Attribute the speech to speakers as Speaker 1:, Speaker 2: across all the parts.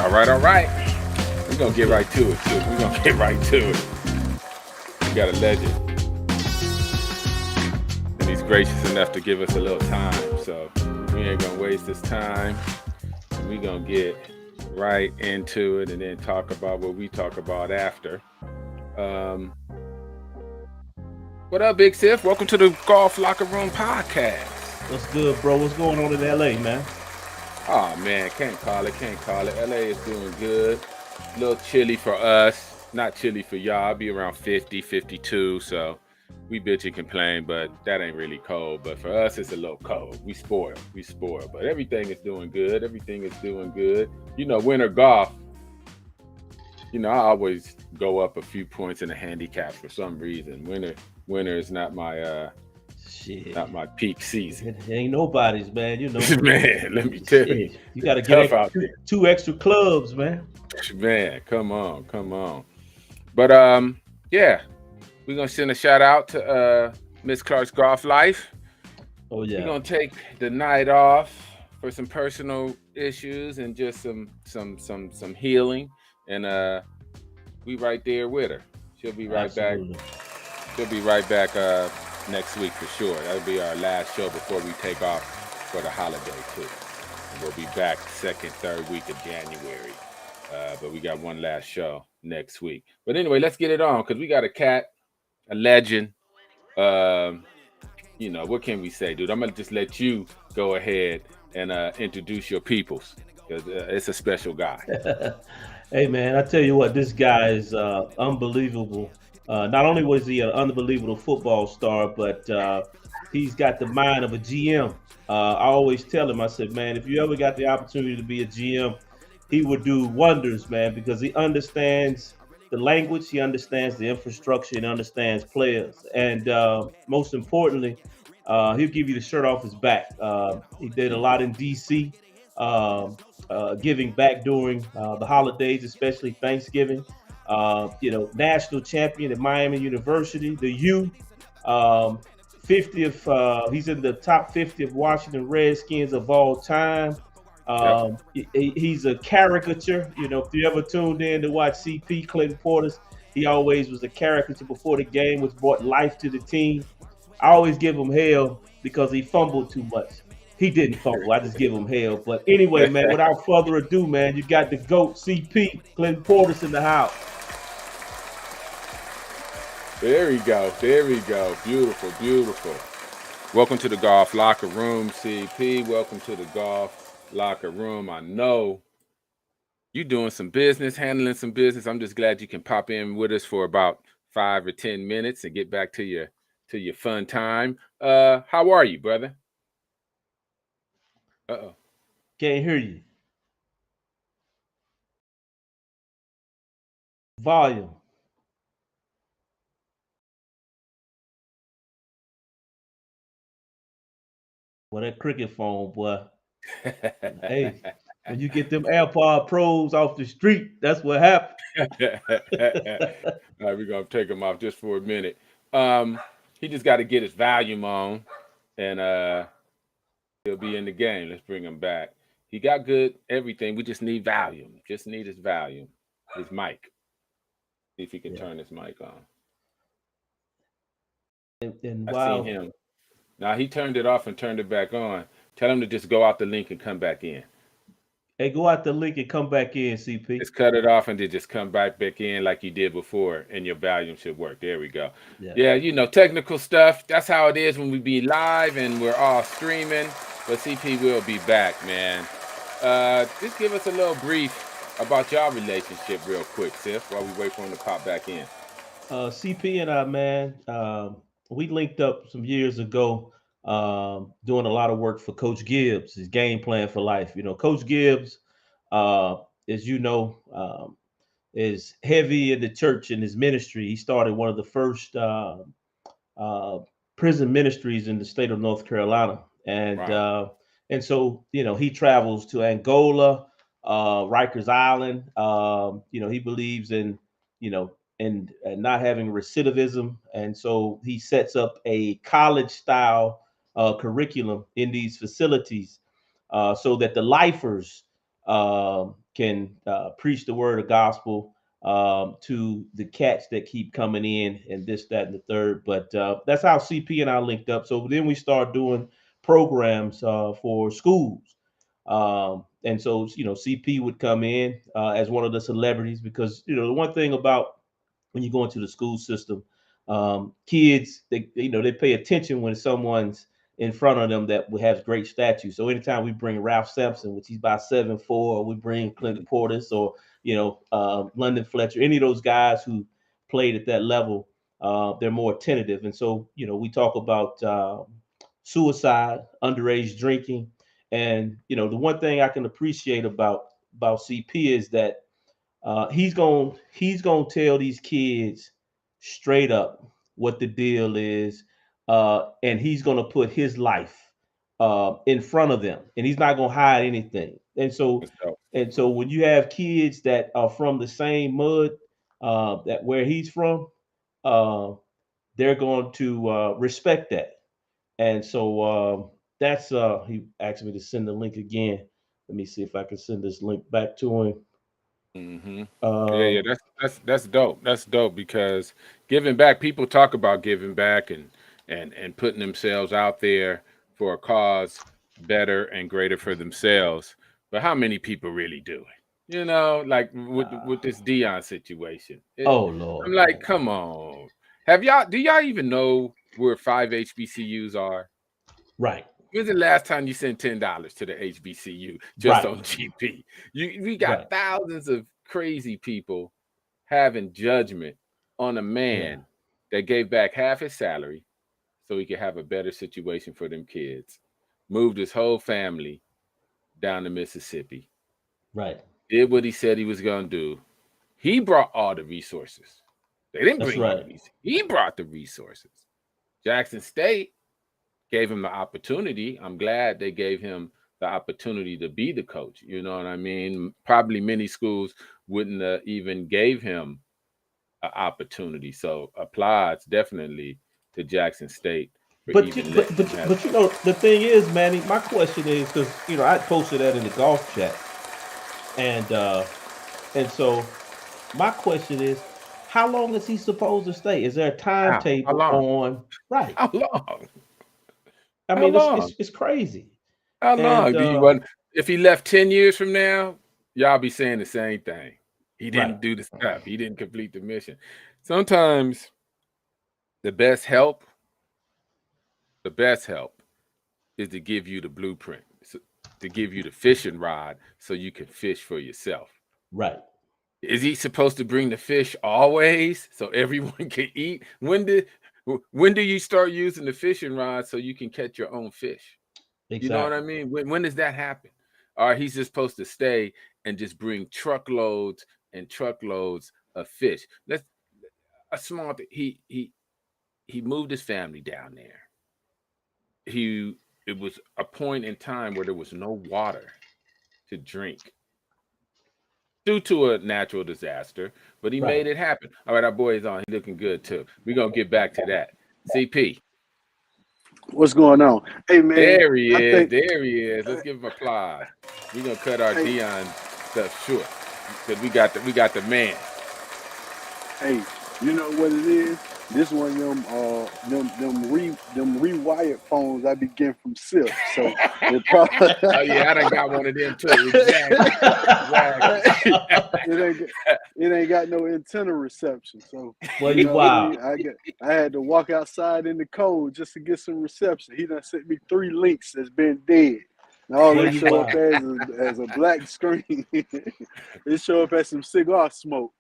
Speaker 1: All right. We're going to get right to it, too. We're going to get right to it. We got a legend. And he's gracious enough to give us a little time. So we ain't going to waste this time. We're going to get right into it and then talk about what we talk about after. What up, Big Siff? Welcome to the Golf Locker Room Podcast.
Speaker 2: What's good, bro? What's going on in LA, man?
Speaker 1: Oh, man, can't call it. LA is doing good. A little chilly for us. Not chilly for y'all. Be around 50, 52. So we bitch and complain, but that ain't really cold. But for us, it's a little cold. We spoil. But everything is doing good. You know, winter golf. You know, I always go up a few points in the handicap for some reason. Winter is not my not my peak season.
Speaker 2: It ain't nobody's, man. You know,
Speaker 1: man. Let me tell you,
Speaker 2: you got to get two extra clubs, man.
Speaker 1: Man, come on. But yeah, we're gonna send a shout out to Miss Clark's Golf Life.
Speaker 2: Oh yeah,
Speaker 1: we're gonna take the night off for some personal issues and just some healing, and we right there with her. She'll be right
Speaker 2: Absolutely.
Speaker 1: back. She'll be right back next week for sure. That'll be our last show before we take off for the holiday too. And we'll be back second, third week of January. But we got one last show next week. But anyway, let's get it on because we got a cat, a legend. You know, what can we say, dude? I'm gonna just let you go ahead and introduce your peoples because it's a special guy.
Speaker 2: Hey, man, I tell you what, this guy is unbelievable. Not only was he an unbelievable football star, but he's got the mind of a GM. I always tell him, I said, man, if you ever got the opportunity to be a GM, he would do wonders, man, because he understands the language, he understands the infrastructure, and understands players. And most importantly, he'll give you the shirt off his back. He did a lot in D.C., giving back during the holidays, especially Thanksgiving. You know, national champion at Miami University, the U. 50th, he's in the top 50 of Washington Redskins of all time. He's a caricature. You know, if you ever tuned in to watch CP, Clinton Portis, he always was a caricature before the game, which brought life to the team. I always give him hell because he fumbled too much. He didn't fumble. I just give him hell. But anyway, man, without further ado, man, you got the GOAT, CP, Clinton Portis in the house.
Speaker 1: There we go. Beautiful. Welcome to the Golf Locker Room, CP. Welcome to the Golf Locker Room. I know you're doing some business, handling some business. I'm just glad you can pop in with us for about 5 or 10 minutes and get back to your fun time. How are you, brother? Uh-oh.
Speaker 2: Can't hear you. Volume. Well, that cricket phone, boy. Hey, when you get them AirPod Pros off the street, that's what happened.
Speaker 1: All right, we're gonna take him off just for a minute. He just got to get his volume on, and he'll be in the game. Let's bring him back. He got good everything. We just need volume. Just need his volume, his mic. See if he can turn his mic on.
Speaker 2: And
Speaker 1: I
Speaker 2: wow.
Speaker 1: seen him. Now he turned it off and turned it back on. Tell him to just go out the link and come back in.
Speaker 2: Hey, go out the link and come back in, CP.
Speaker 1: Just cut it off and then just come back in like you did before, and your volume should work. There we go. Yeah, you know, technical stuff. That's how it is when we be live and we're all streaming. But CP will be back, man. Just give us a little brief about your relationship real quick, Sif, while we wait for him to pop back in.
Speaker 2: CP and I, man, we linked up some years ago, doing a lot of work for Coach Gibbs, his game plan for life. You know, Coach Gibbs, as you know, is heavy in the church and his ministry. He started one of the first prison ministries in the state of North Carolina. And
Speaker 1: Wow.
Speaker 2: And so, you know, he travels to Angola, Rikers Island. You know, he believes in, you know, and not having recidivism. And so he sets up a college style curriculum in these facilities so that the lifers can preach the word of gospel to the cats that keep coming in and this, that, and the third. But that's how CP and I linked up. So then we start doing programs for schools. And so, CP would come in as one of the celebrities because, the one thing about when you go into the school system, kids, they pay attention when someone's in front of them that has great stature. So anytime we bring Ralph Sampson, which he's about 7'4", or we bring Clint Portis or London Fletcher, any of those guys who played at that level, they're more attentive. And so we talk about suicide, underage drinking, and the one thing I can appreciate about CP is that he's gonna tell these kids straight up what the deal is, and he's gonna put his life in front of them, and he's not gonna hide anything. And so when you have kids that are from the same mud that where he's from, uh, they're going to respect that. And so that's he asked me to send the link again. Let me see if I can send this link back to him.
Speaker 1: Hmm. Yeah,
Speaker 2: Um,
Speaker 1: that's dope. That's dope because giving back. People talk about giving back and putting themselves out there for a cause better and greater for themselves. But how many people really do it? Like with this Dion situation.
Speaker 2: oh
Speaker 1: I'm
Speaker 2: Lord,
Speaker 1: like,
Speaker 2: man.
Speaker 1: come on. Do y'all even know where 5 HBCUs are?
Speaker 2: Right,
Speaker 1: When's the last time you sent $10 to the HBCU just
Speaker 2: right,
Speaker 1: on GP? We got
Speaker 2: right.
Speaker 1: thousands of crazy people having judgment on a
Speaker 2: Yeah,
Speaker 1: man that gave back half his salary so he could have a better situation for them kids. Moved his whole family down to Mississippi.
Speaker 2: right.
Speaker 1: Did what he said he was gonna do. He brought all the resources. They didn't
Speaker 2: That's
Speaker 1: bring all
Speaker 2: right.
Speaker 1: the resources. He brought the resources. Jackson State gave him the opportunity. I'm glad they gave him the opportunity to be the coach. You know what I mean? Probably many schools wouldn't even gave him an opportunity. So applause definitely to Jackson State for
Speaker 2: But you,
Speaker 1: even
Speaker 2: but
Speaker 1: letting
Speaker 2: but
Speaker 1: him have
Speaker 2: but the thing is, Manny, my question is because I posted that in the golf chat, and so my question is, how long is he supposed to stay? Is there a
Speaker 1: how
Speaker 2: timetable
Speaker 1: long?
Speaker 2: on? Right.
Speaker 1: How long?
Speaker 2: I
Speaker 1: How
Speaker 2: mean, it's
Speaker 1: long?
Speaker 2: it's, it's crazy.
Speaker 1: How
Speaker 2: And
Speaker 1: long? Do you want if he left 10 years from now, y'all be saying the same thing. He
Speaker 2: right,
Speaker 1: didn't do the stuff. He didn't complete the mission. Sometimes the best help, the best help is to give you the blueprint, to give you the fishing rod so you can fish for yourself.
Speaker 2: right.
Speaker 1: Is he supposed to bring the fish always so everyone can eat? When do you start using the fishing rod so you can catch your own fish? You know what I
Speaker 2: Exactly.
Speaker 1: mean? When does that happen? Or he's just supposed to stay and just bring truckloads and truckloads of fish. Let's a small thing. He moved his family down there. He It was a point in time where there was no water to drink due to a natural disaster, but he
Speaker 2: Right.
Speaker 1: made it happen. All right, our boy is on. He's looking good too. We're gonna get back to that. CP.
Speaker 3: What's going on? Hey man,
Speaker 1: There he
Speaker 3: I
Speaker 1: is.
Speaker 3: think
Speaker 1: There he is. Let's give him applause. We're gonna cut our
Speaker 3: hey
Speaker 1: Dion stuff short because we got the man.
Speaker 3: hey, you know what it is? This one of them rewired phones I be getting from Sif. So it probably
Speaker 1: Oh yeah, I done got one of them too. Exactly. Exactly.
Speaker 3: it ain't got no antenna reception. So
Speaker 2: Well,
Speaker 3: you
Speaker 2: you
Speaker 3: know what I
Speaker 2: wow.
Speaker 3: mean? I had to walk outside in the cold just to get some reception. He done sent me 3 links that's been dead. And all
Speaker 2: Well,
Speaker 3: they
Speaker 2: you
Speaker 3: show up
Speaker 2: wow.
Speaker 3: as a black screen. It show up as some cigar smoke.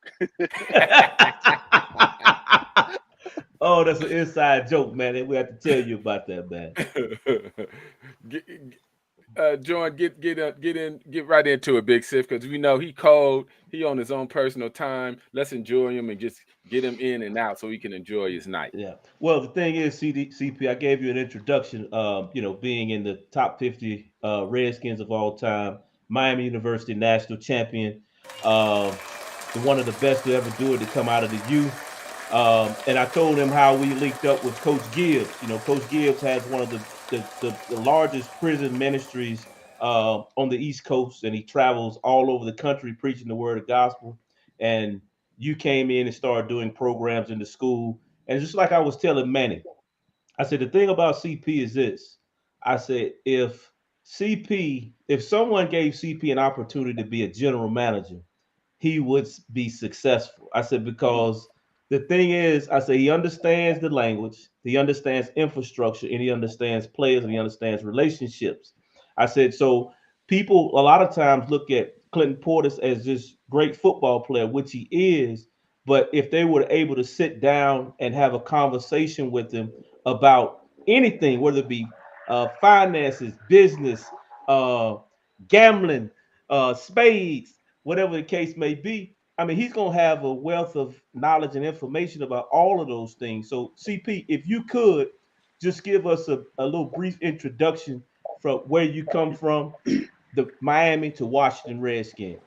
Speaker 2: Oh, that's an inside joke, man. We have to tell you about that, man.
Speaker 1: Get, John, get right into it, Big Sif, because we know he cold. He on his own personal time. Let's enjoy him and just get him in and out so he can enjoy his night.
Speaker 2: Yeah. Well, the thing is, CP, I gave you an introduction. Being in the top 50 Redskins of all time, Miami University national champion, one of the best to ever do it to come out of the U. And I told him how we linked up with Coach Gibbs. Coach Gibbs has one of the largest prison ministries on the East Coast, and he travels all over the country preaching the word of gospel. And you came in and started doing programs in the school. And just like I was telling Manny, I said the thing about CP is this. I said if someone gave CP an opportunity to be a general manager, he would be successful. I said, because the thing is, I said, he understands the language, he understands infrastructure, and he understands players, and he understands relationships. I said, so people a lot of times look at Clinton Portis as this great football player, which he is. But if they were able to sit down and have a conversation with him about anything, whether it be finances, business, uh, gambling, spades, whatever the case may be. I mean, he's going to have a wealth of knowledge and information about all of those things. So, CP, if you could just give us a little brief introduction from where you come from, the Miami to Washington Redskins.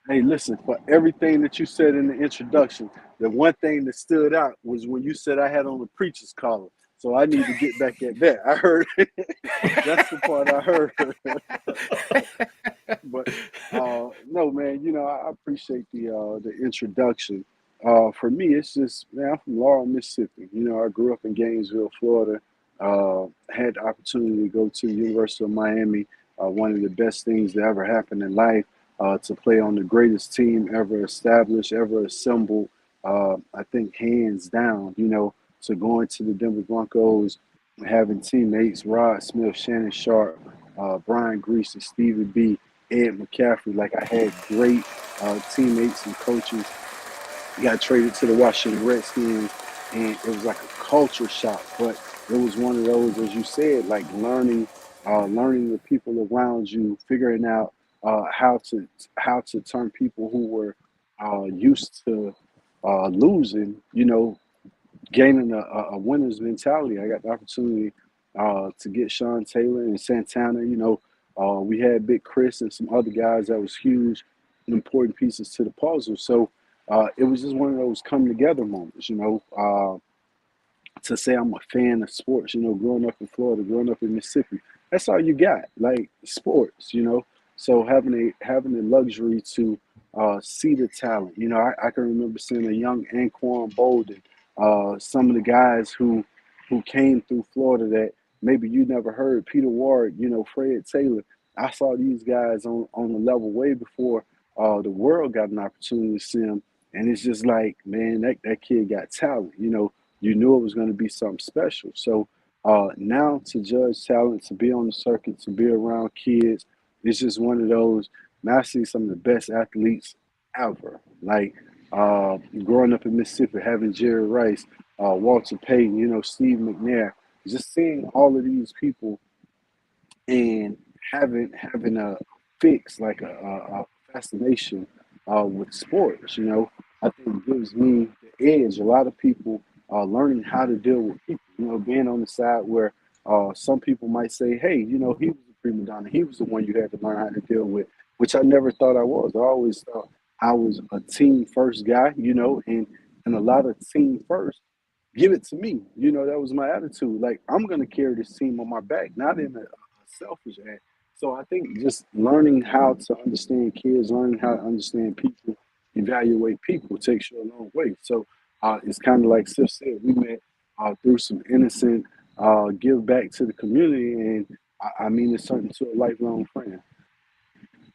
Speaker 3: Hey, listen, for everything that you said in the introduction, the one thing that stood out was when you said I had on the preacher's collar. So I need to get back at that. I heard that's the part I heard. But no, man, I appreciate the introduction. For me, it's just, man, I'm from Laurel, Mississippi. I grew up in Gainesville, Florida. Had the opportunity to go to the University of Miami. One of the best things that ever happened in life. To play on the greatest team ever established, ever assembled. I think hands down, to going to the Denver Broncos, having teammates Rod Smith, Shannon Sharp, Brian Grease, and Stevie B, Ed McCaffrey. Like, I had great teammates and coaches. Got traded to the Washington Redskins, and it was like a culture shock. But it was one of those, as you said, like learning the people around you, figuring out how to turn people who were used to losing, gaining a winner's mentality. I got the opportunity to get Sean Taylor and Santana. We had Big Chris and some other guys that was huge, important pieces to the puzzle. So it was just one of those come together moments. To say I'm a fan of sports, growing up in Florida, growing up in Mississippi, that's all you got, like sports. So having the luxury to see the talent, I can remember seeing a young Anquan Bolden, some of the guys who came through Florida that maybe you never heard, Peter Ward, Fred Taylor. I saw these guys on the level way before the world got an opportunity to see them, and it's just like, man, that kid got talent. You knew it was going to be something special. So now to judge talent, to be on the circuit, to be around kids, it's just one of those. Man, I see some of the best athletes ever. Like growing up in Mississippi, having Jerry Rice, Walter Payton, Steve McNair, just seeing all of these people and having a fix, like a fascination with sports. I think gives me the edge. A lot of people learning how to deal with people. Being on the side where some people might say, "Hey, he was a prima donna. He was the one you had to learn how to deal with," which I never thought I was. I always thought I was a team first guy. And a lot of team first. Give it to me. That was my attitude. Like, I'm gonna carry this team on my back, not in a selfish act. So I think just learning how to understand kids, learning how to understand people, evaluate people takes you a long way. So it's kind of like Sif said, we met through some innocent give back to the community, and I mean it's something to a lifelong friend.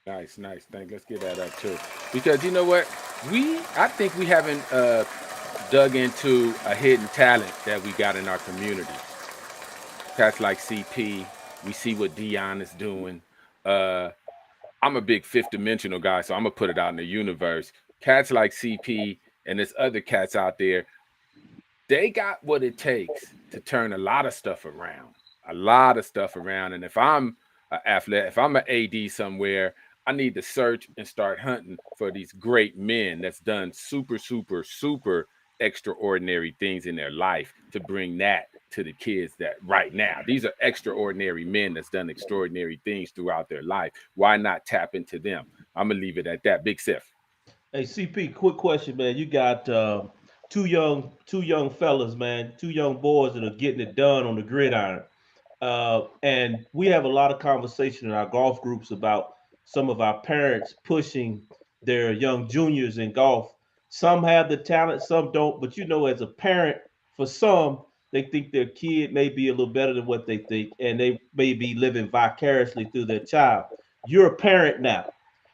Speaker 1: Nice, nice. Let's get that up too, because you know what, I think we haven't dug into a hidden talent that we got in our community. Cats like CP, we see what Dion is doing. Uh, I'm a big fifth dimensional guy, so I'm gonna put it out in the universe. Cats like CP and there's other cats out there, they got what it takes to turn a lot of stuff around. A lot of stuff around. And if I'm an athlete, if I'm an AD somewhere, I need to search and start hunting for these great men that's done super, super, super extraordinary things in their life to bring that to the kids that right now. These are extraordinary men that's done extraordinary things throughout their life. Why not tap into them? I'm gonna leave it at that. Big Sif.
Speaker 2: Hey, CP, quick question, man. You got two young fellas, man, two young boys that are getting it done on the gridiron. And we have a lot of conversation in our golf groups about some of our parents pushing their young juniors in golf. Some have the talent, some don't. But as a parent, for some, they think their kid may be a little better than what they think, and they may be living vicariously through their child. You're a parent now,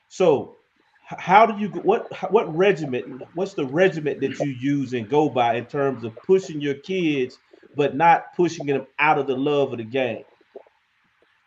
Speaker 2: so how do you what regiment? What's the regiment that you use and go by in terms of pushing your kids, but not pushing them out of the love of the game?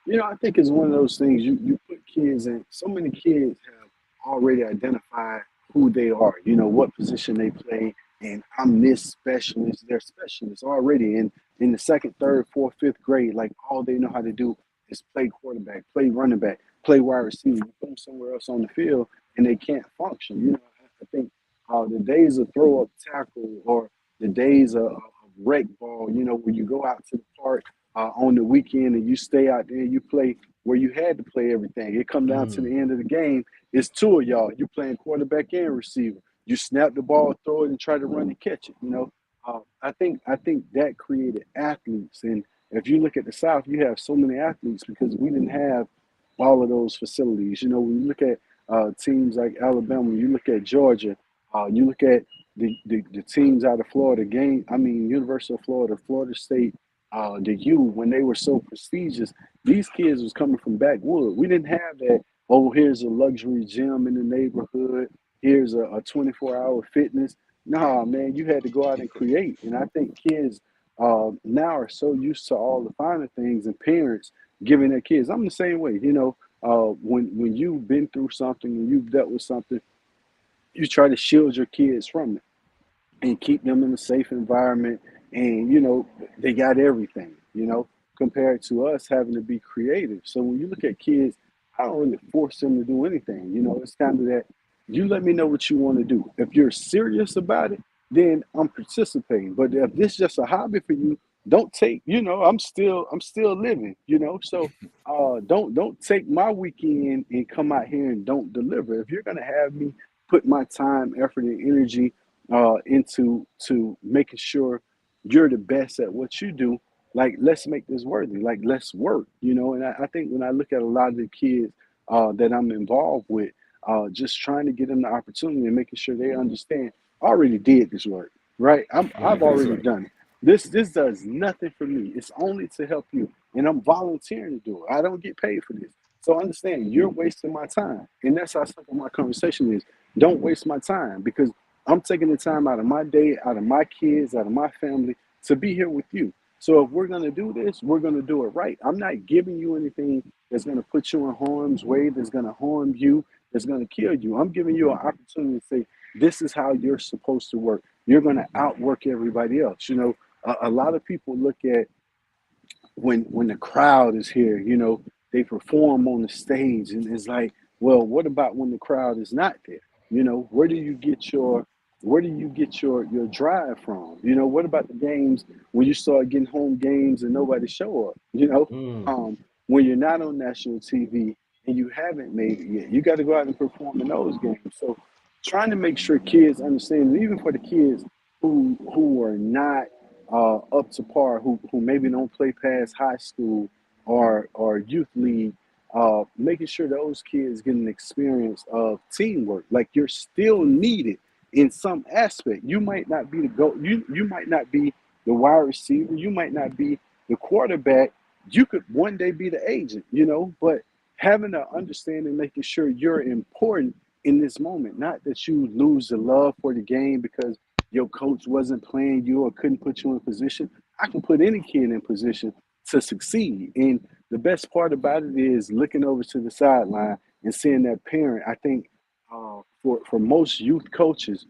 Speaker 3: I think it's one of those things you put kids in. So many kids have already identified who they are, what position they play, and I'm this specialist. They're specialists already in the second, third, fourth, fifth grade. Like all they know how to do is play quarterback, play running back, play wide receiver. You put them somewhere else on the field, and they can't function. I think the days of throw up tackle or the days of rec ball, when you go out to the park on the weekend and you stay out there and you play where you had to play everything. It come down to the
Speaker 2: Mm.
Speaker 3: end of the game. It's two of y'all. You playing quarterback and receiver. You snap the ball, throw it, and try to run and catch it. I think that created athletes. And if you look at the South, you have so many athletes because we didn't have all of those facilities. When you look at teams like Alabama, you look at Georgia, you look at the teams out of Florida, University of Florida, Florida State, the U, when they were so prestigious, these kids was coming from backwood. We didn't have that, oh, here's a luxury gym in the neighborhood, here's a 24-hour fitness. Nah, man, you had to go out and create. And I think kids now are so used to all the finer things and parents giving their kids. I'm the same way, when you've been through something and you've dealt with something, you try to shield your kids from it and keep them in a safe environment. And they got everything. Compared to us having to be creative. So when you look at kids, I don't really force them to do anything. It's kind of that you let me know what you want to do. If you're serious about it, then I'm participating. But if this is just a hobby for you, don't take. I'm still living. So don't take my weekend and come out here and don't deliver. If you're gonna have me put my time, effort, and energy into to making sure you're the best at what you do, like let's make this worthy. Like let's work. And I think when I look at a lot of the kids that I'm involved with, just trying to get them the opportunity and making sure they understand. I already did this work, right? I've
Speaker 1: That's
Speaker 3: already
Speaker 1: right.
Speaker 3: done it. This does nothing for me. It's only to help you, and I'm volunteering to do it. I don't get paid for this. So understand, you're wasting my time, and that's how simple my conversation is. Don't waste my time because I'm taking the time out of my day, out of my kids, out of my family to be here with you. So if we're gonna do this, we're gonna do it right. I'm not giving you anything that's gonna put you in harm's way, that's gonna harm you, that's gonna kill you. I'm giving you an opportunity to say, this is how you're supposed to work. You're gonna outwork everybody else. A lot of people look at when the crowd is here, they perform on the stage, and it's like, well, what about when the crowd is not there? Where do you get your drive from? What about the games when you start getting home games and nobody show up?
Speaker 2: Mm.
Speaker 3: When you're not on national TV and you haven't made it yet, you got to go out and perform in those games. So trying to make sure kids understand, and even for the kids who are not up to par, who maybe don't play past high school or youth league, making sure those kids get an experience of teamwork. Like you're still needed in some aspect. You might not be the go. You might not be the wide receiver. You might not be the quarterback. You could one day be the agent. But having an understanding, making sure you're important in this moment, not that you lose the love for the game because your coach wasn't playing you or couldn't put you in position. I can put any kid in position to succeed. And the best part about it is looking over to the sideline and seeing that parent. I think for most youth coaches,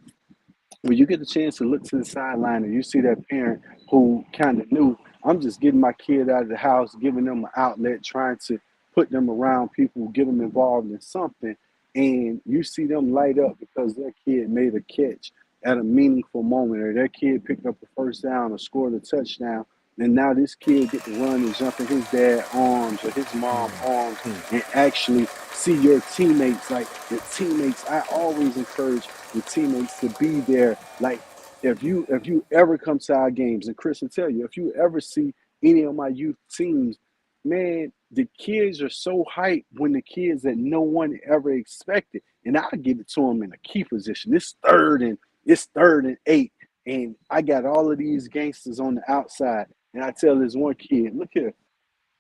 Speaker 3: when you get the chance to look to the sideline and you see that parent who kind of knew, I'm just getting my kid out of the house, giving them an outlet, trying to put them around people, get them involved in something, and you see them light up because their kid made a catch at a meaningful moment, or their kid picked up a first down or scored a touchdown, and now this kid get to run and jump in his dad's arms or his mom's arms
Speaker 1: Hmm.
Speaker 3: and actually see your teammates. Like the teammates, I always encourage the teammates to be there. Like if you ever come to our games, and Chris will tell you, if you ever see any of my youth teams man, the kids are so hyped when the kids that no one ever expected. And I give it to them in a key position. It's 3rd and 8. And I got all of these gangsters on the outside. And I tell this one kid, look here,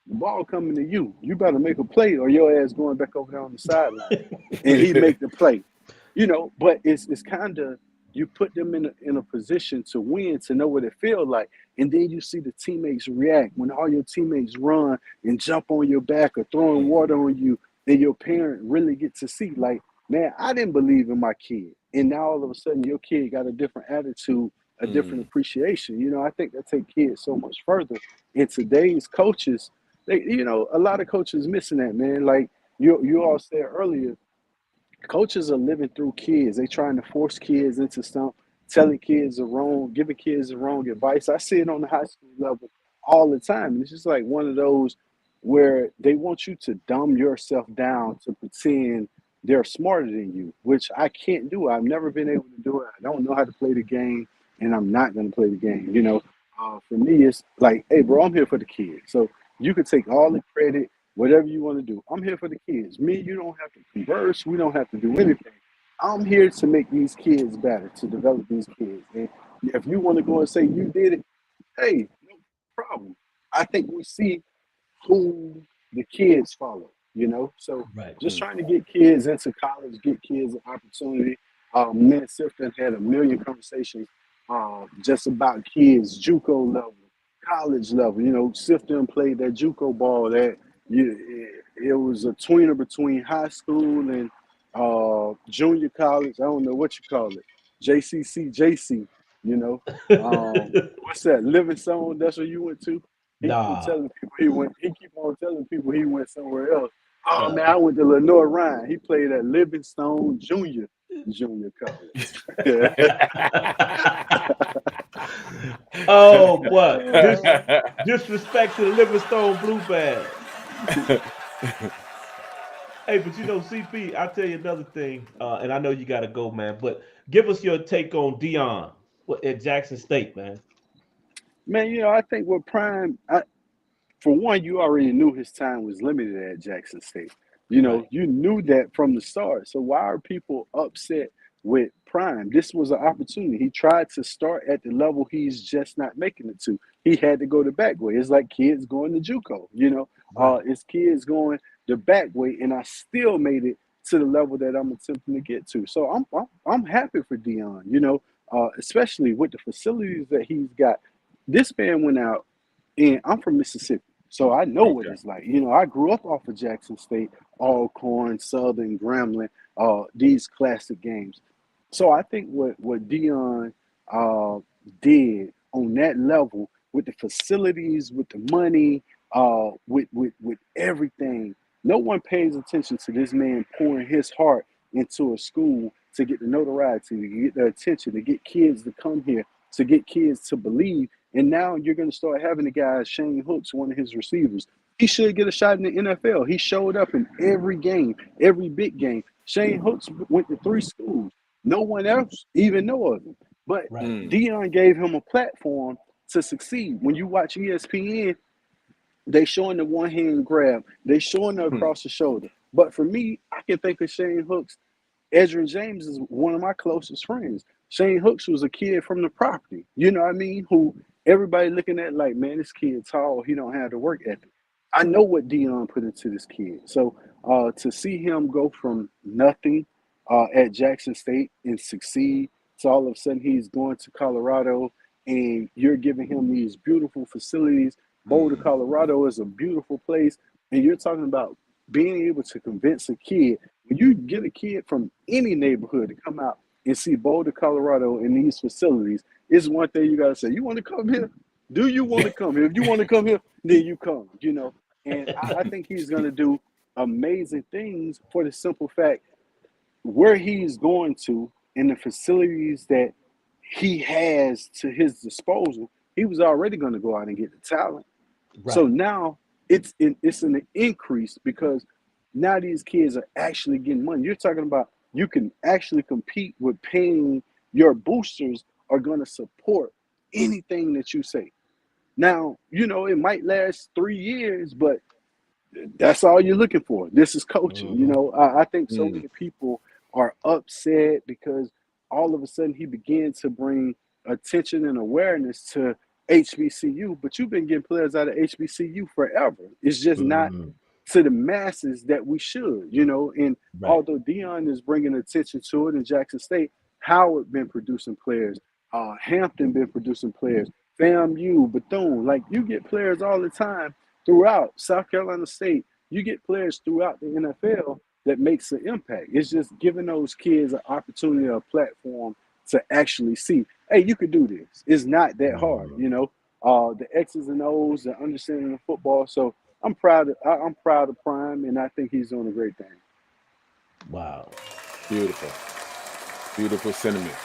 Speaker 3: the ball coming to you. You better make a play or your ass going back over there on the sideline. And he make the play. But it's kind of, you put them in a position to win, to know what it feels like. And then you see the teammates react when all your teammates run and jump on your back or throwing water on you, and your parent really get to see, like, man, I didn't believe in my kid. And now all of a sudden your kid got a different attitude, a different appreciation. I think that take kids so much further. And today's coaches, a lot of coaches missing that, man. Like you all said earlier, coaches are living through kids. They trying to force kids into something, telling kids giving kids the wrong advice. I see it on the high school level all the time. And it's just like one of those where they want you to dumb yourself down to pretend they're smarter than you, which I can't do. I've never been able to do it. I don't know how to play the game, and I'm not going to play the game. For me, it's like, hey, bro, I'm here for the kids. So you can take all the credit, whatever you want to do. I'm here for the kids. You don't have to converse. We don't have to do anything. I'm here to make these kids better, to develop these kids. And if you want to go and say you did it, hey, no problem. I think we see who the kids follow, So
Speaker 2: Right.
Speaker 3: just trying to get kids into college, get kids an opportunity. Me and Sifford had a million conversations just about kids, JUCO level, college level. Sifton played that JUCO ball that it was a tweener between high school and junior college. I don't know what you call it, JCC, JC. What's that? Livingstone. That's where you went to. He keep
Speaker 2: Nah.
Speaker 3: telling people he went. He keep on telling people he went somewhere else. Oh man, I went to Lenore Ryan. He played at Livingstone Junior College.
Speaker 2: Oh, what? Disrespect to the Livingstone Blue Bag. Hey, but CP, I'll tell you another thing, and I know you got to go, man, but give us your take on Dion at Jackson State, man.
Speaker 3: Man, I think with Prime, for one, you already knew his time was limited at Jackson State.
Speaker 2: Right.
Speaker 3: You knew that from the start. So why are people upset with Prime? This was an opportunity. He tried to start at the level he's just not making it to. He had to go the back way. It's like kids going to JUCO.
Speaker 2: Right.
Speaker 3: It's kids going the back way, and I still made it to the level that I'm attempting to get to. So I'm happy for Dion. Especially with the facilities that he's got. This man went out, and I'm from Mississippi. So I know what it's like. I grew up off of Jackson State, Alcorn, Southern, Grambling, these classic games. So I think what Dion did on that level with the facilities, with the money, with everything, no one pays attention to this man pouring his heart into a school to get the notoriety, to get the attention, to get kids to come here, to get kids to believe. And now you're going to start having the guy, Shane Hooks, one of his receivers. He should get a shot in the NFL. He showed up in every game, every big game. Shane Hooks went to 3 schools. No one else even know of him. But
Speaker 2: Right.
Speaker 3: Dion gave him a platform to succeed. When you watch ESPN, they showing the one hand grab. They showing the across the shoulder. But for me, I can think of Shane Hooks. Edrin James is one of my closest friends. Shane Hooks was a kid from the property, you know what I mean? Who everybody looking at like, man, this kid tall. He don't have the work ethic. I know what Dion put into this kid. So to see him go from nothing at Jackson State and succeed to all of a sudden he's going to Colorado and you're giving him these beautiful facilities. Boulder, Colorado is a beautiful place. And you're talking about being able to convince a kid, when you get a kid from any neighborhood to come out and see Boulder, Colorado in these facilities, it's one thing you got to say, you want to come here? Do you want to come here? If you want to come here, then you come, And I think he's going to do amazing things for the simple fact where he's going to and the facilities that he has to his disposal, he was already going to go out and get the talent.
Speaker 2: Right.
Speaker 3: So now it's an increase because now these kids are actually getting money. You're talking about you can actually compete with paying your boosters are going to support anything that you say. Now, it might last 3 years, but that's all you're looking for. This is coaching. I think so
Speaker 1: Mm.
Speaker 3: many people are upset because all of a sudden he began to bring attention and awareness to HBCU, but you've been getting players out of HBCU forever. It's just not
Speaker 2: Mhm.
Speaker 3: to the masses that we should, And
Speaker 2: Right.
Speaker 3: although Dion is bringing attention to it in Jackson State, Howard been producing players, Hampton been producing players, FAMU, Bethune, like you get players all the time throughout South Carolina State. You get players throughout the NFL that makes an impact. It's just giving those kids an opportunity, a platform to actually see, hey, you could do this. It's not that hard,
Speaker 2: Mhm.
Speaker 3: The X's and O's, the understanding of football. So I'm proud of Prime, and I think he's doing a great thing.
Speaker 2: Wow.
Speaker 1: Beautiful. Beautiful sentiment.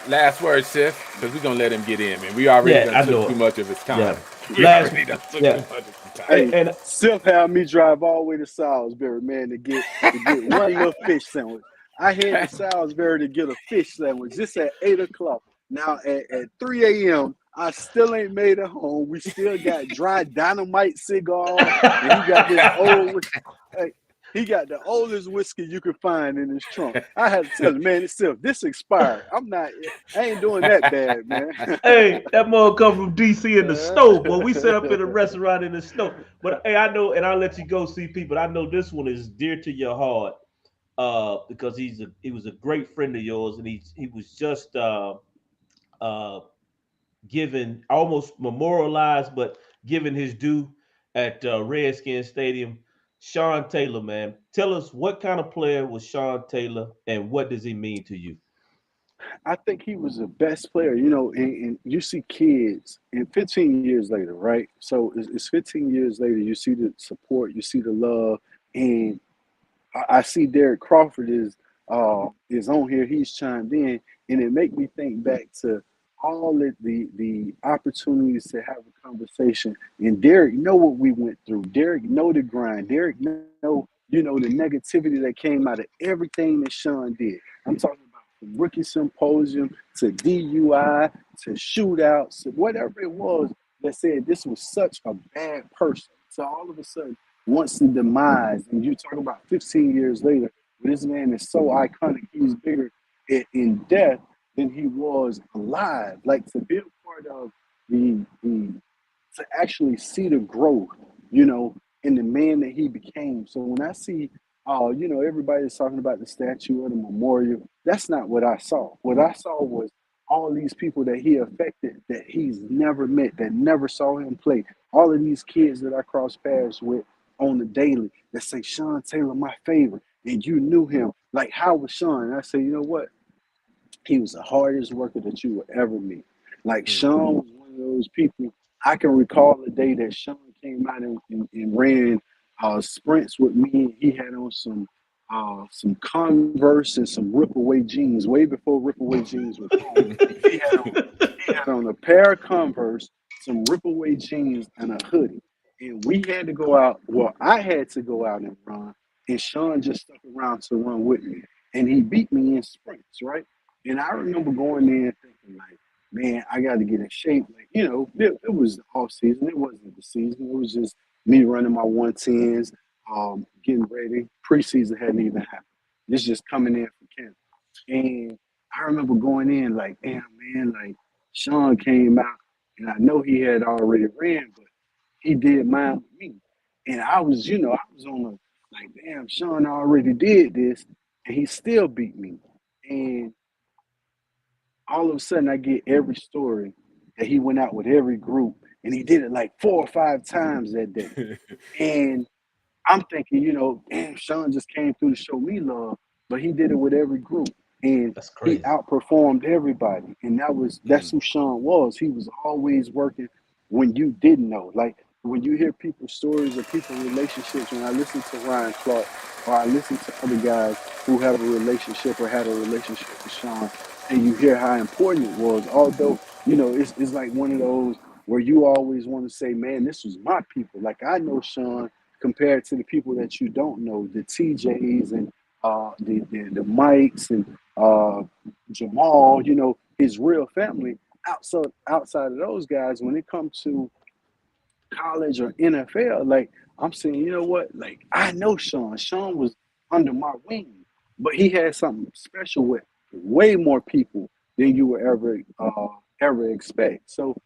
Speaker 1: Last word, Sif, because we're gonna let him get in, man. We already
Speaker 2: Yeah,
Speaker 1: done
Speaker 2: I
Speaker 1: took
Speaker 2: know
Speaker 1: too
Speaker 2: it.
Speaker 1: much of his time.
Speaker 2: Yeah.
Speaker 1: We
Speaker 2: Last.
Speaker 1: already done took
Speaker 2: Yeah.
Speaker 1: too much of his time.
Speaker 3: Hey,
Speaker 2: And
Speaker 3: Sif had me drive all the way to Salisbury, man, to get one little fish sandwich. I head to Salisbury to get a fish sandwich just at 8 o'clock. Now at 3 a.m., I still ain't made it home. We still got dry dynamite cigar, and he got this old. Hey, he got the oldest whiskey you could find in his trunk. I had to tell him, man, this expired. I ain't doing that bad, man.
Speaker 2: hey, that mug come from DC in the snow. Boy, we set up in a restaurant in the snow. But hey, I know, and I'll let you go, CP. But I know this one is dear to your heart, because he was a great friend of yours, and he was just uh given almost memorialized, but given his due at Redskins Stadium. Sean Taylor, man, tell us what kind of player was Sean Taylor, and what does he mean to you?
Speaker 3: I think he was the best player, and you see kids, and 15 years later, right? So it's 15 years later, you see the support, you see the love, and I see Derek Crawford is on here. He's chimed in, and it make me think back to all of the opportunities to have a conversation. And Derek know what we went through. Derek know the grind. Derek know the negativity that came out of everything that Sean did. I'm talking about from rookie symposium to DUI to shootouts, whatever it was that said this was such a bad person. So all of a sudden, once the demise, and you talk about 15 years later, this man is so iconic, he's bigger in death than he was alive. Like to be a part of the to actually see the growth, in the man that he became. So when I see, everybody's talking about the statue or the memorial, that's not what I saw. What I saw was all these people that he affected that he's never met, that never saw him play. All of these kids that I cross paths with on the daily that say, Sean Taylor, my favorite, and you knew him. Like, how was Sean? And I say, you know what? He was the hardest worker that you would ever meet. Like
Speaker 1: Mm.
Speaker 3: Sean was one of those people. I can recall the day that Sean came out and ran sprints with me. He had on some Converse and some Rip-Away jeans way before Rip-Away jeans were cool. He had on a pair of Converse, some Rip-Away jeans, and a hoodie. And we had to go out. Well, I had to go out and run, and Sean just stuck around to run with me. And he beat me in sprints, right? And I remember going there thinking, like, man, I got to get in shape. Like, it was the off season. It wasn't the season. It was just me running my 110s, getting ready. Preseason hadn't even happened. It's just coming in for camp. And I remember going in like, damn, man, like Sean came out, and I know he had already ran, but he did mine with me. And I was on a, like, damn, Sean already did this, and he still beat me. And all of a sudden I get every story that he went out with every group, and he did it like 4 or 5 times that day. And I'm thinking, damn, Sean just came through to show me love, but he did it with every group, and
Speaker 2: That's
Speaker 3: he
Speaker 2: crazy.
Speaker 3: outperformed everybody. And that's
Speaker 1: Mm.
Speaker 3: who Sean was. He was always working when you didn't know. Like when you hear people's stories or people's relationships, when I listen to Ryan Clark or I listen to other guys who have a relationship or had a relationship with Sean, and you hear how important it was, although, it's like one of those where you always want to say, man, this was my people. Like I know Sean compared to the people that you don't know, the TJs and the Mikes and Jamal, his real family. outside of those guys, when it comes to college or NFL, like I'm saying, you know what? Like I know Sean. Sean was under my wing, but he had something special with way more people than you would ever expect. So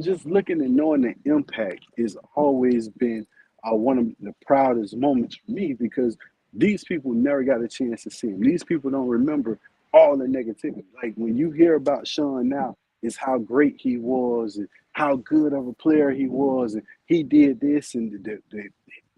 Speaker 3: just looking and knowing the impact has always been one of the proudest moments for me because these people never got a chance to see him. These people don't remember all the negativity. Like when you hear about Sean now, is how great he was and how good of a player he was, and he did this and the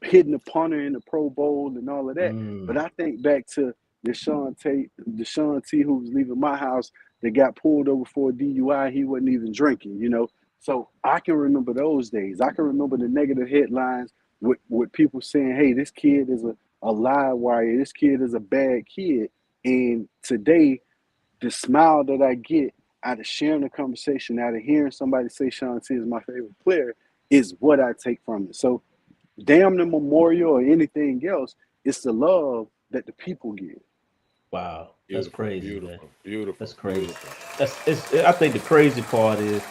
Speaker 3: hitting the punter in the Pro Bowl and all of that. But I think back to the Sean T, who was leaving my house that got pulled over for a DUI. He wasn't even drinking. So I can remember those days. I can remember the negative headlines with people saying, "Hey, this kid is a live wire. This kid is a bad kid." And today, the smile that I get out of sharing the conversation, out of hearing somebody say Sean T is my favorite player, is what I take from it. So, damn the memorial or anything else, it's the love that the people give.
Speaker 2: Wow, that's crazy, man.
Speaker 1: Beautiful.
Speaker 2: That's crazy.
Speaker 1: Beautiful.
Speaker 2: I think the crazy part is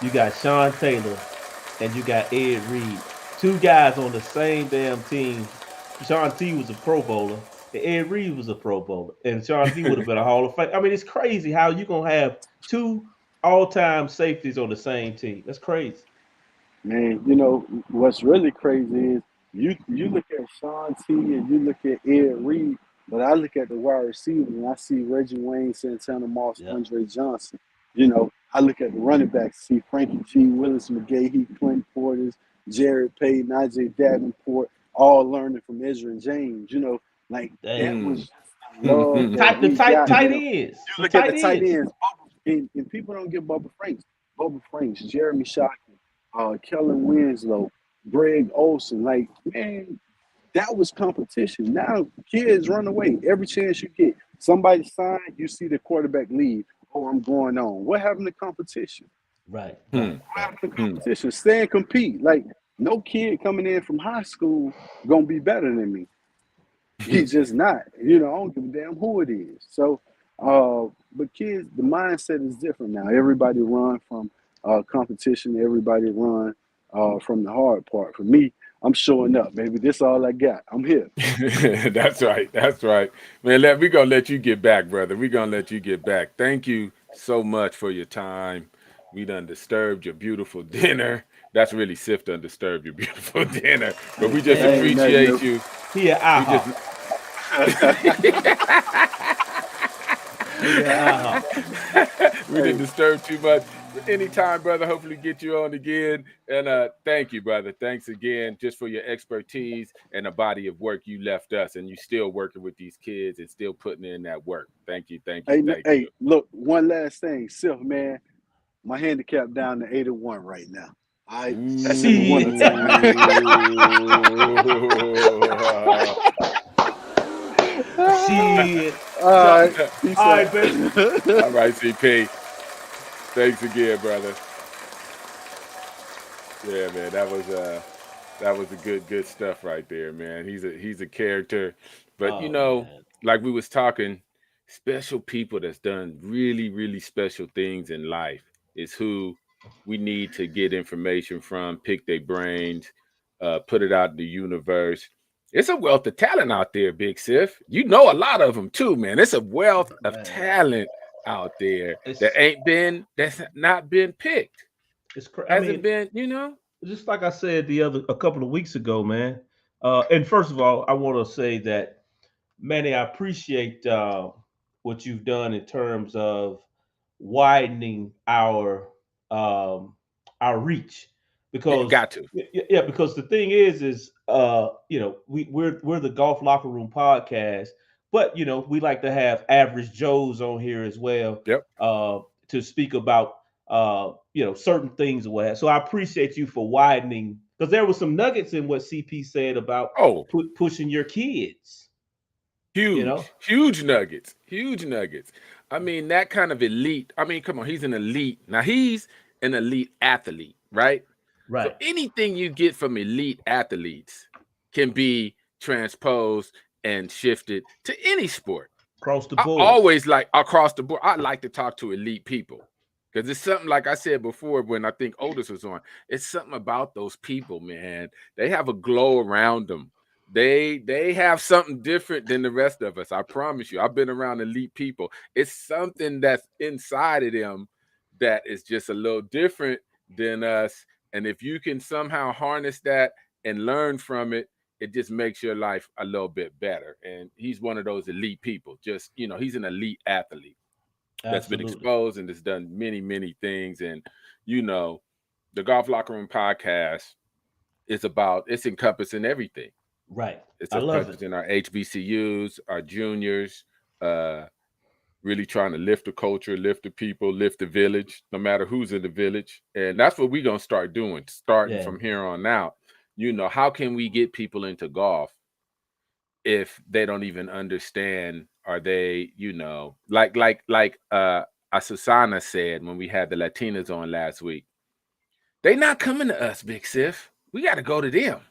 Speaker 2: you got Sean Taylor and you got Ed Reed, two guys on the same damn team. Sean T was a Pro Bowler, and Ed Reed was a Pro Bowler, and Sean T would have been a Hall of Fame. I mean, it's crazy how you gonna have two all-time safeties on the same team. That's crazy.
Speaker 3: Man, what's really crazy is you look at Sean T and you look at Ed Reed, but I look at the wide receiver and I see Reggie Wayne, Santana Moss,
Speaker 2: Yeah.
Speaker 3: Andre Johnson. I look at the running backs, see Frankie G, Willis McGahee, Clint Portis, Jared Payton, Najee Davenport, all learning from Ezra and James. Like that
Speaker 2: Damn.
Speaker 3: was love that
Speaker 2: The
Speaker 3: we
Speaker 2: tight
Speaker 3: got.
Speaker 2: ends.
Speaker 3: You
Speaker 2: The
Speaker 3: look at the
Speaker 2: tight
Speaker 3: tight
Speaker 2: ends.
Speaker 3: ends, and people don't give Bubba Franks, Jeremy Shockey, Kellen Winslow, Greg Olson. Like, man, that was competition. Now kids run away every chance you get. Somebody sign, you see the quarterback leave. Oh, I'm going on. What happened to competition?
Speaker 2: Right.
Speaker 3: What happened to competition? Stay and compete. Like no kid coming in from high school gonna be better than me. He's just not. I don't give a damn who it is. So, but kids, the mindset is different now. Everybody run from competition. Everybody run from the hard part. For me, I'm showing up, baby. This all I got. I'm here.
Speaker 1: That's right. That's right. Man, we're going to let you get back, brother. We're going to let you get back. Thank you so much for your time. We done disturbed your beautiful dinner. That's really Sif done disturbed your beautiful dinner. But we just
Speaker 3: Hey,
Speaker 1: appreciate you.
Speaker 2: Here,
Speaker 1: We didn't disturb too much. Anytime, brother. Hopefully get you on again. And thank you, brother. Thanks again just for your expertise and the body of work you left us. And you still working with these kids and still putting in that work. Thank you. Thank you. Thank you.
Speaker 3: Look, one last thing. Sif, man, my handicap down to 8-1 right now. All right. That's in the wintertime.
Speaker 2: Shit.
Speaker 3: All right. Peace
Speaker 2: All right,
Speaker 3: out.
Speaker 2: baby.
Speaker 1: All right, CP. Thanks again, brother. Yeah, man, that was a good stuff right there, man. He's a character, but
Speaker 2: Man.
Speaker 1: like we was talking, special people that's done really, really special things in life is who we need to get information from, pick their brains, put it out in the universe. It's a wealth of talent out there, Big Sif. You know a lot of them too, man. It's a wealth of talent out there that's not been picked.
Speaker 2: It's crazy.
Speaker 1: Hasn't been,
Speaker 2: just like I said a couple of weeks ago, man. And first of all, I want to say that, Manny, I appreciate what you've done in terms of widening our reach, because
Speaker 1: got to.
Speaker 2: yeah, because the thing is we're the Golf Locker Room podcast, but we like to have average Joes on here as well.
Speaker 1: Yep.
Speaker 2: To speak about certain things or what. So I appreciate you for widening, because there were some nuggets in what CP said about pushing your kids.
Speaker 1: Huge nuggets. I mean, that kind of elite. I mean, come on, he's an elite. Now he's an elite athlete, right?
Speaker 2: Right.
Speaker 1: So anything you get from elite athletes can be transposed and shifted to any sport.
Speaker 2: Across the board.
Speaker 1: Always like across the board. I like to talk to elite people Because it's something, like I said before, when I think Otis was on, it's something about those people, man. They have a glow around them. They have something different than the rest of us. I promise you. I've been around elite people. It's something that's inside of them that is just a little different than us. And if you can somehow harness that and learn from it, it just makes your life a little bit better. And he's one of those elite people. Just, he's an elite athlete that's been
Speaker 2: Absolutely.
Speaker 1: exposed and has done many, many things. And, the Golf Locker Room podcast is it's encompassing everything.
Speaker 2: Right.
Speaker 1: It's
Speaker 2: I love it.
Speaker 1: encompassing our HBCUs, our juniors, really trying to lift the culture, lift the people, lift the village, no matter who's in the village. And that's what we're going to start doing, starting from here on out. How can we get people into golf if they don't even understand? Are they, like Asusana said when we had the Latinas on last week, they not coming to us, Big Sif. We got to go to them.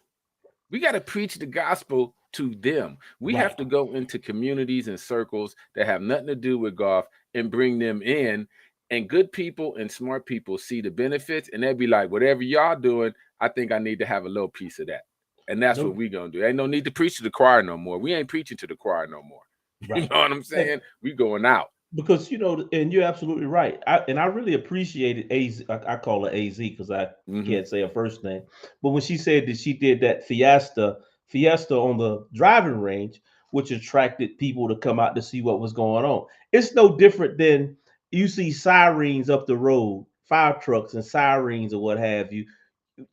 Speaker 1: We got to preach the gospel to them. We have to go into communities and circles that have nothing to do with golf and bring them in. And good people and smart people see the benefits, and they'll be like, whatever y'all doing, I think I need to have a little piece of that. And that's what we going to do. Ain't no need to preach to the choir no more. We ain't preaching to the choir no more. Right. You know what I'm saying? We going out.
Speaker 2: Because, and you're absolutely right. I really appreciated AZ. I call her AZ because I can't say her first name. But when she said that she did that fiesta on the driving range, which attracted people to come out to see what was going on. It's no different than you see sirens up the road, fire trucks and sirens or what have you.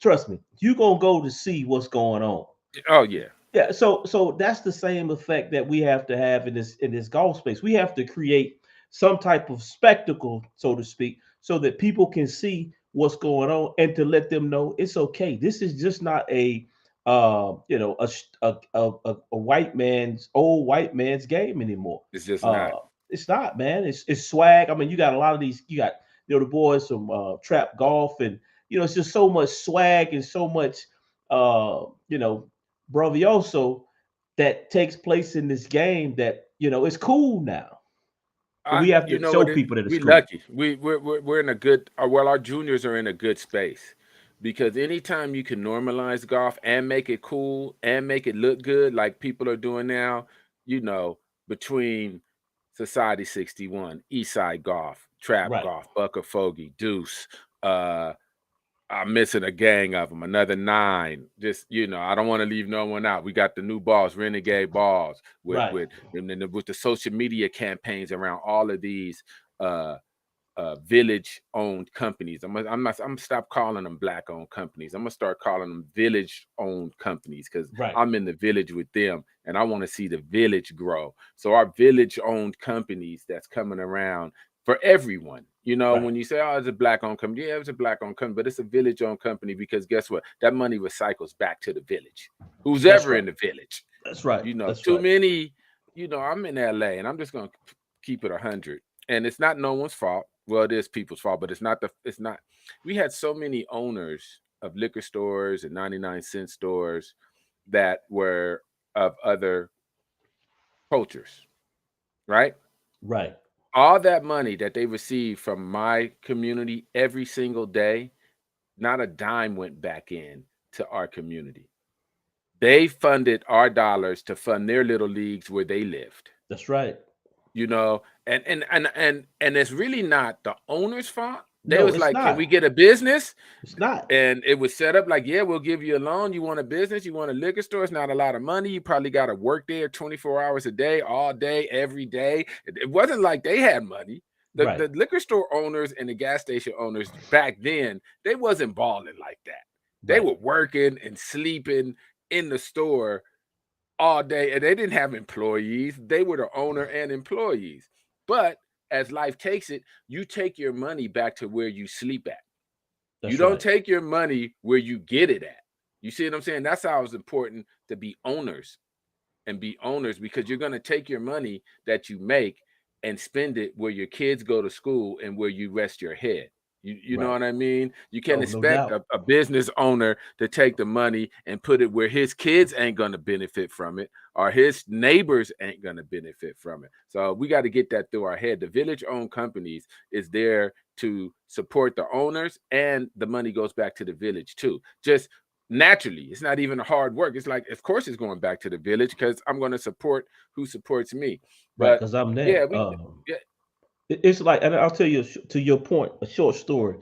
Speaker 2: Trust me, you're going to go to see what's going on.
Speaker 1: Oh, yeah.
Speaker 2: Yeah. So that's the same effect that we have to have in this golf space. We have to create some type of spectacle, so to speak, so that people can see what's going on and to let them know it's okay. This is just not a old white man's game anymore.
Speaker 1: It's just not.
Speaker 2: It's not, man. It's swag. I mean, you got a lot of these. You got the boys from Trap Golf, and it's just so much swag and so much bravioso that takes place in this game that it's cool now. We have to show people that it's cool.
Speaker 1: Lucky. We're in a good. Our juniors are in a good space, because anytime you can normalize golf and make it cool and make it look good, like people are doing now, between Society 61, Eastside Golf, Trap Golf, Bucker Fogey, Deuce, I'm missing a gang of them, another 9. Just, I don't want to leave no one out. We got the new balls, Renegade balls, with the social media campaigns around all of these village-owned companies. I'm gonna stop calling them black-owned companies. I'm gonna start calling them village-owned companies, because I'm in the village with them, and I want to see the village grow. So our village-owned companies that's coming around for everyone. When you say, oh, it's a black-owned company, yeah, it's a black-owned company, but it's a village-owned company, because guess what? That money recycles back to the village. Who's ever in the village.
Speaker 2: That's right.
Speaker 1: Many, I'm in LA, and I'm just going to keep it 100. And it's not no one's fault. Well, it is people's fault, but it's not. We had so many owners of liquor stores and 99-cent stores that were of other cultures, right?
Speaker 2: Right.
Speaker 1: All that money that they received from my community every single day, not a dime went back in to our community. They funded our dollars to fund their little leagues where they lived.
Speaker 2: That's right.
Speaker 1: And it's really not the owner's fault. They
Speaker 2: No,
Speaker 1: was
Speaker 2: it's
Speaker 1: like,
Speaker 2: not.
Speaker 1: can we get a business?
Speaker 2: It's not.
Speaker 1: And it was set up like, yeah, we'll give you a loan. You want a business? You want a liquor store? It's not a lot of money. You probably got to work there 24 hours a day, all day, every day. It wasn't like they had money. The liquor store owners and the gas station owners back then, they wasn't balling like that. They were working and sleeping in the store all day, and they didn't have employees. They were the owner and employees. But as life takes it, you take your money back to where you sleep at. You don't take your money where you get it at. You see what I'm saying? That's how it's important to be owners, because you're going to take your money that you make and spend it where your kids go to school and where you rest your head. You know
Speaker 2: Right.
Speaker 1: what I mean? You can't
Speaker 2: Oh, no
Speaker 1: expect
Speaker 2: doubt.
Speaker 1: a business owner to take the money and put it where his kids ain't going to benefit from it, or his neighbors ain't going to benefit from it. So we got to get that through our head. The village-owned companies is there to support the owners, and the money goes back to the village too. Just naturally, it's not even a hard work. It's like, of course, it's going back to the village because I'm going to support who supports me.
Speaker 2: Right,
Speaker 1: But
Speaker 2: because I'm
Speaker 1: yeah,
Speaker 2: that.
Speaker 1: yeah,
Speaker 2: It's like, and I'll tell you to your point, a short story.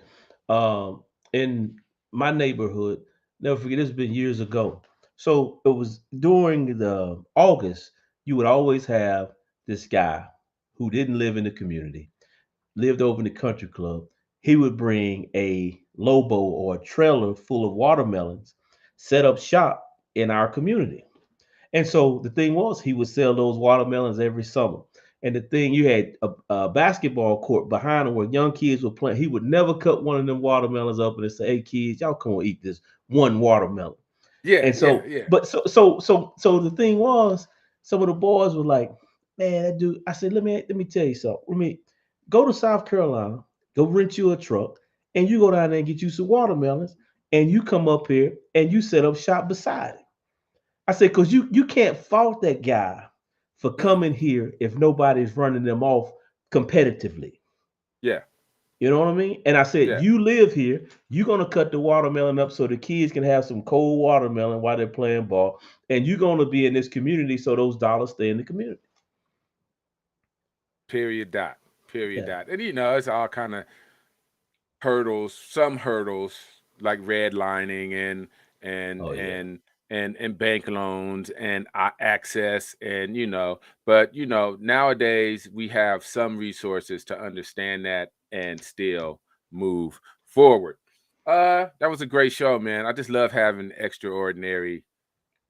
Speaker 2: Um, in my neighborhood, never forget, this has been years ago. So it was during the August, you would always have this guy who didn't live in the community, lived over in the country club. He would bring a Lobo or a trailer full of watermelons, set up shop in our community. And so the thing was, he would sell those watermelons every summer. And the thing, you had a basketball court behind him where young kids were playing. He would never cut one of them watermelons up and say, "Hey kids, y'all come on eat this one watermelon."
Speaker 1: yeah,
Speaker 2: And
Speaker 1: yeah,
Speaker 2: so,
Speaker 1: yeah.
Speaker 2: but so the thing was, some of the boys were like, "Man, that dude." I said, "Let me tell you something. Let me go to South Carolina, go rent you a truck, and you go down there and get you some watermelons, and you come up here and you set up shop beside it." I said, because you can't fault that guy for
Speaker 1: Mm-mm.
Speaker 2: coming here if nobody's running them off competitively.
Speaker 1: Yeah,
Speaker 2: You know what I mean? And I said,
Speaker 1: yeah.
Speaker 2: you live here, you're gonna cut the watermelon up so the kids can have some cold watermelon while they're playing ball, and you're gonna be in this community so those dollars stay in the community.
Speaker 1: Period. Dot. Period.
Speaker 2: Yeah.
Speaker 1: Dot. And it's all kind of hurdles. Some hurdles like redlining and
Speaker 2: Oh yeah.
Speaker 1: and and bank loans and access and but nowadays we have some resources to understand that and still move forward. That was a great show, man. I just love having extraordinary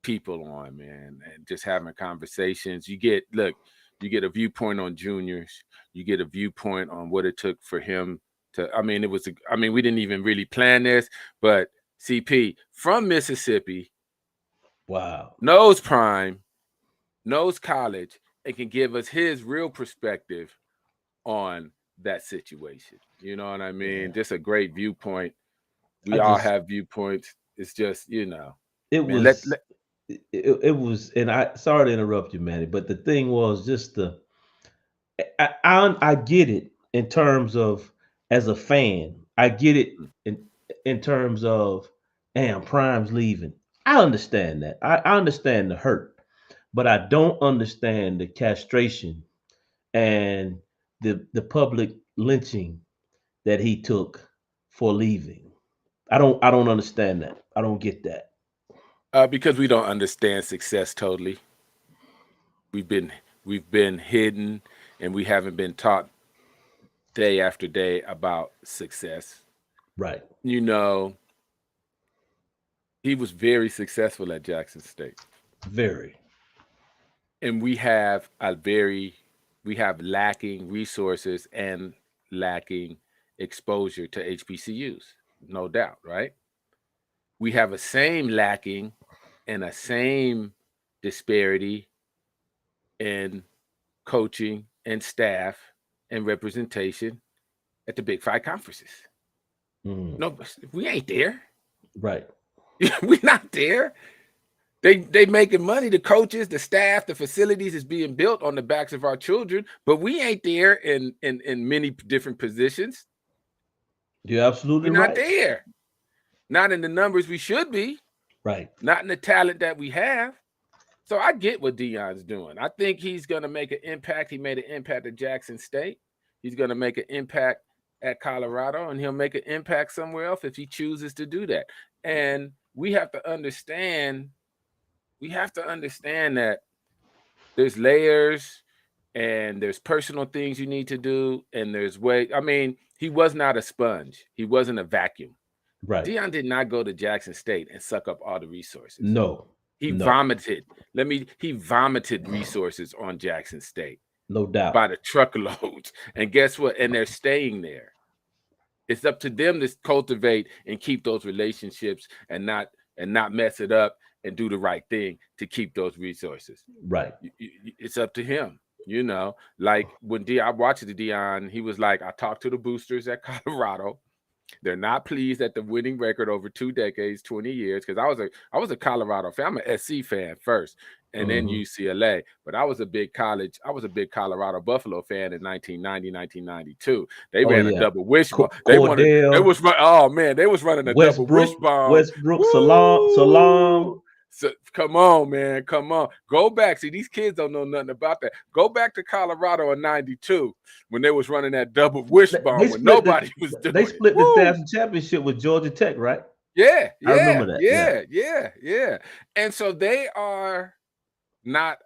Speaker 1: people on, man, and just having conversations. You get a viewpoint on juniors. You get a viewpoint on what it took for him to. We didn't even really plan this, but CP from Mississippi
Speaker 2: Wow.
Speaker 1: knows prime, knows college, and can give us his real perspective on that situation. You know what I mean?
Speaker 2: Yeah.
Speaker 1: Just a great viewpoint.
Speaker 2: I
Speaker 1: We all
Speaker 2: just
Speaker 1: have viewpoints. It's just,
Speaker 2: it
Speaker 1: man,
Speaker 2: was it was, and I sorry to interrupt you, Manny, but the thing was just the I get it in terms of, as a fan. I get it in terms of, damn, Prime's leaving. I understand that. I understand the hurt, but I don't understand the castration and the public lynching that he took for leaving. I don't understand that. I don't get that.
Speaker 1: because we don't understand success totally. We've been we've been hidden, and we haven't been taught day after day about success.
Speaker 2: Right.
Speaker 1: You know, he was very successful at Jackson State,
Speaker 2: Very.
Speaker 1: and we have lacking resources and lacking exposure to HBCUs, no doubt, right? We have a same lacking and a same disparity in coaching and staff and representation at the Big Five conferences.
Speaker 2: Mm,
Speaker 1: No, we ain't there.
Speaker 2: right.
Speaker 1: We're not there. They making money. The coaches, the staff, the facilities is being built on the backs of our children, but we ain't there in many different positions.
Speaker 2: You're absolutely
Speaker 1: We're not
Speaker 2: right.
Speaker 1: there. Not in the numbers we should be.
Speaker 2: Right.
Speaker 1: Not in the talent that we have. So I get what Dion's doing. I think he's going to make an impact. He made an impact at Jackson State. He's going to make an impact at Colorado, and he'll make an impact somewhere else if he chooses to do that. And we have to understand that there's layers and there's personal things you need to do, and there's way. I mean, he was not a sponge. He wasn't a vacuum.
Speaker 2: Right.
Speaker 1: Dion did not go to Jackson State and suck up all the resources.
Speaker 2: No.
Speaker 1: He
Speaker 2: No.
Speaker 1: vomited. He vomited resources on Jackson State
Speaker 2: No doubt.
Speaker 1: by the truckloads. And guess what? And they're staying there. It's up to them to cultivate and keep those relationships and not mess it up and do the right thing to keep those resources.
Speaker 2: Right.
Speaker 1: It's up to him. Like when I watched the Dion, he was like, I talked to the boosters at Colorado. They're not pleased at the winning record over 2 decades, 20 years. Because I was a Colorado fan. I'm an SC fan first, and then
Speaker 2: Mhm.
Speaker 1: UCLA. But I was a big Colorado Buffalo fan in 1990, 1992. They
Speaker 2: Oh
Speaker 1: ran a
Speaker 2: yeah,
Speaker 1: double wishbone.
Speaker 2: Cordell,
Speaker 1: They was running a double
Speaker 2: Westbrook,
Speaker 1: wishbone.
Speaker 2: Westbrook, Salam.
Speaker 1: Woo! So, come on, man. Come on. Go back. See, these kids don't know nothing about that. Go back to Colorado in 92 when they was running that double
Speaker 2: They
Speaker 1: wishbone when
Speaker 2: split
Speaker 1: nobody was
Speaker 2: they
Speaker 1: doing it.
Speaker 2: split the
Speaker 1: Woo!
Speaker 2: national championship with Georgia Tech, right?
Speaker 1: Yeah,
Speaker 2: I remember
Speaker 1: yeah,
Speaker 2: that. Yeah.
Speaker 1: yeah, yeah, yeah. And so they are not,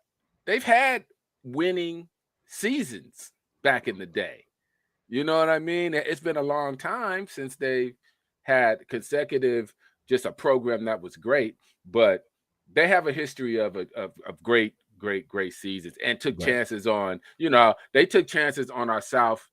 Speaker 1: they've had winning seasons back in the day. You know what I mean? It's been a long time since they had consecutive, just a program that was great, but they have a history of great seasons and took
Speaker 2: Right.
Speaker 1: chances on, they took chances on our South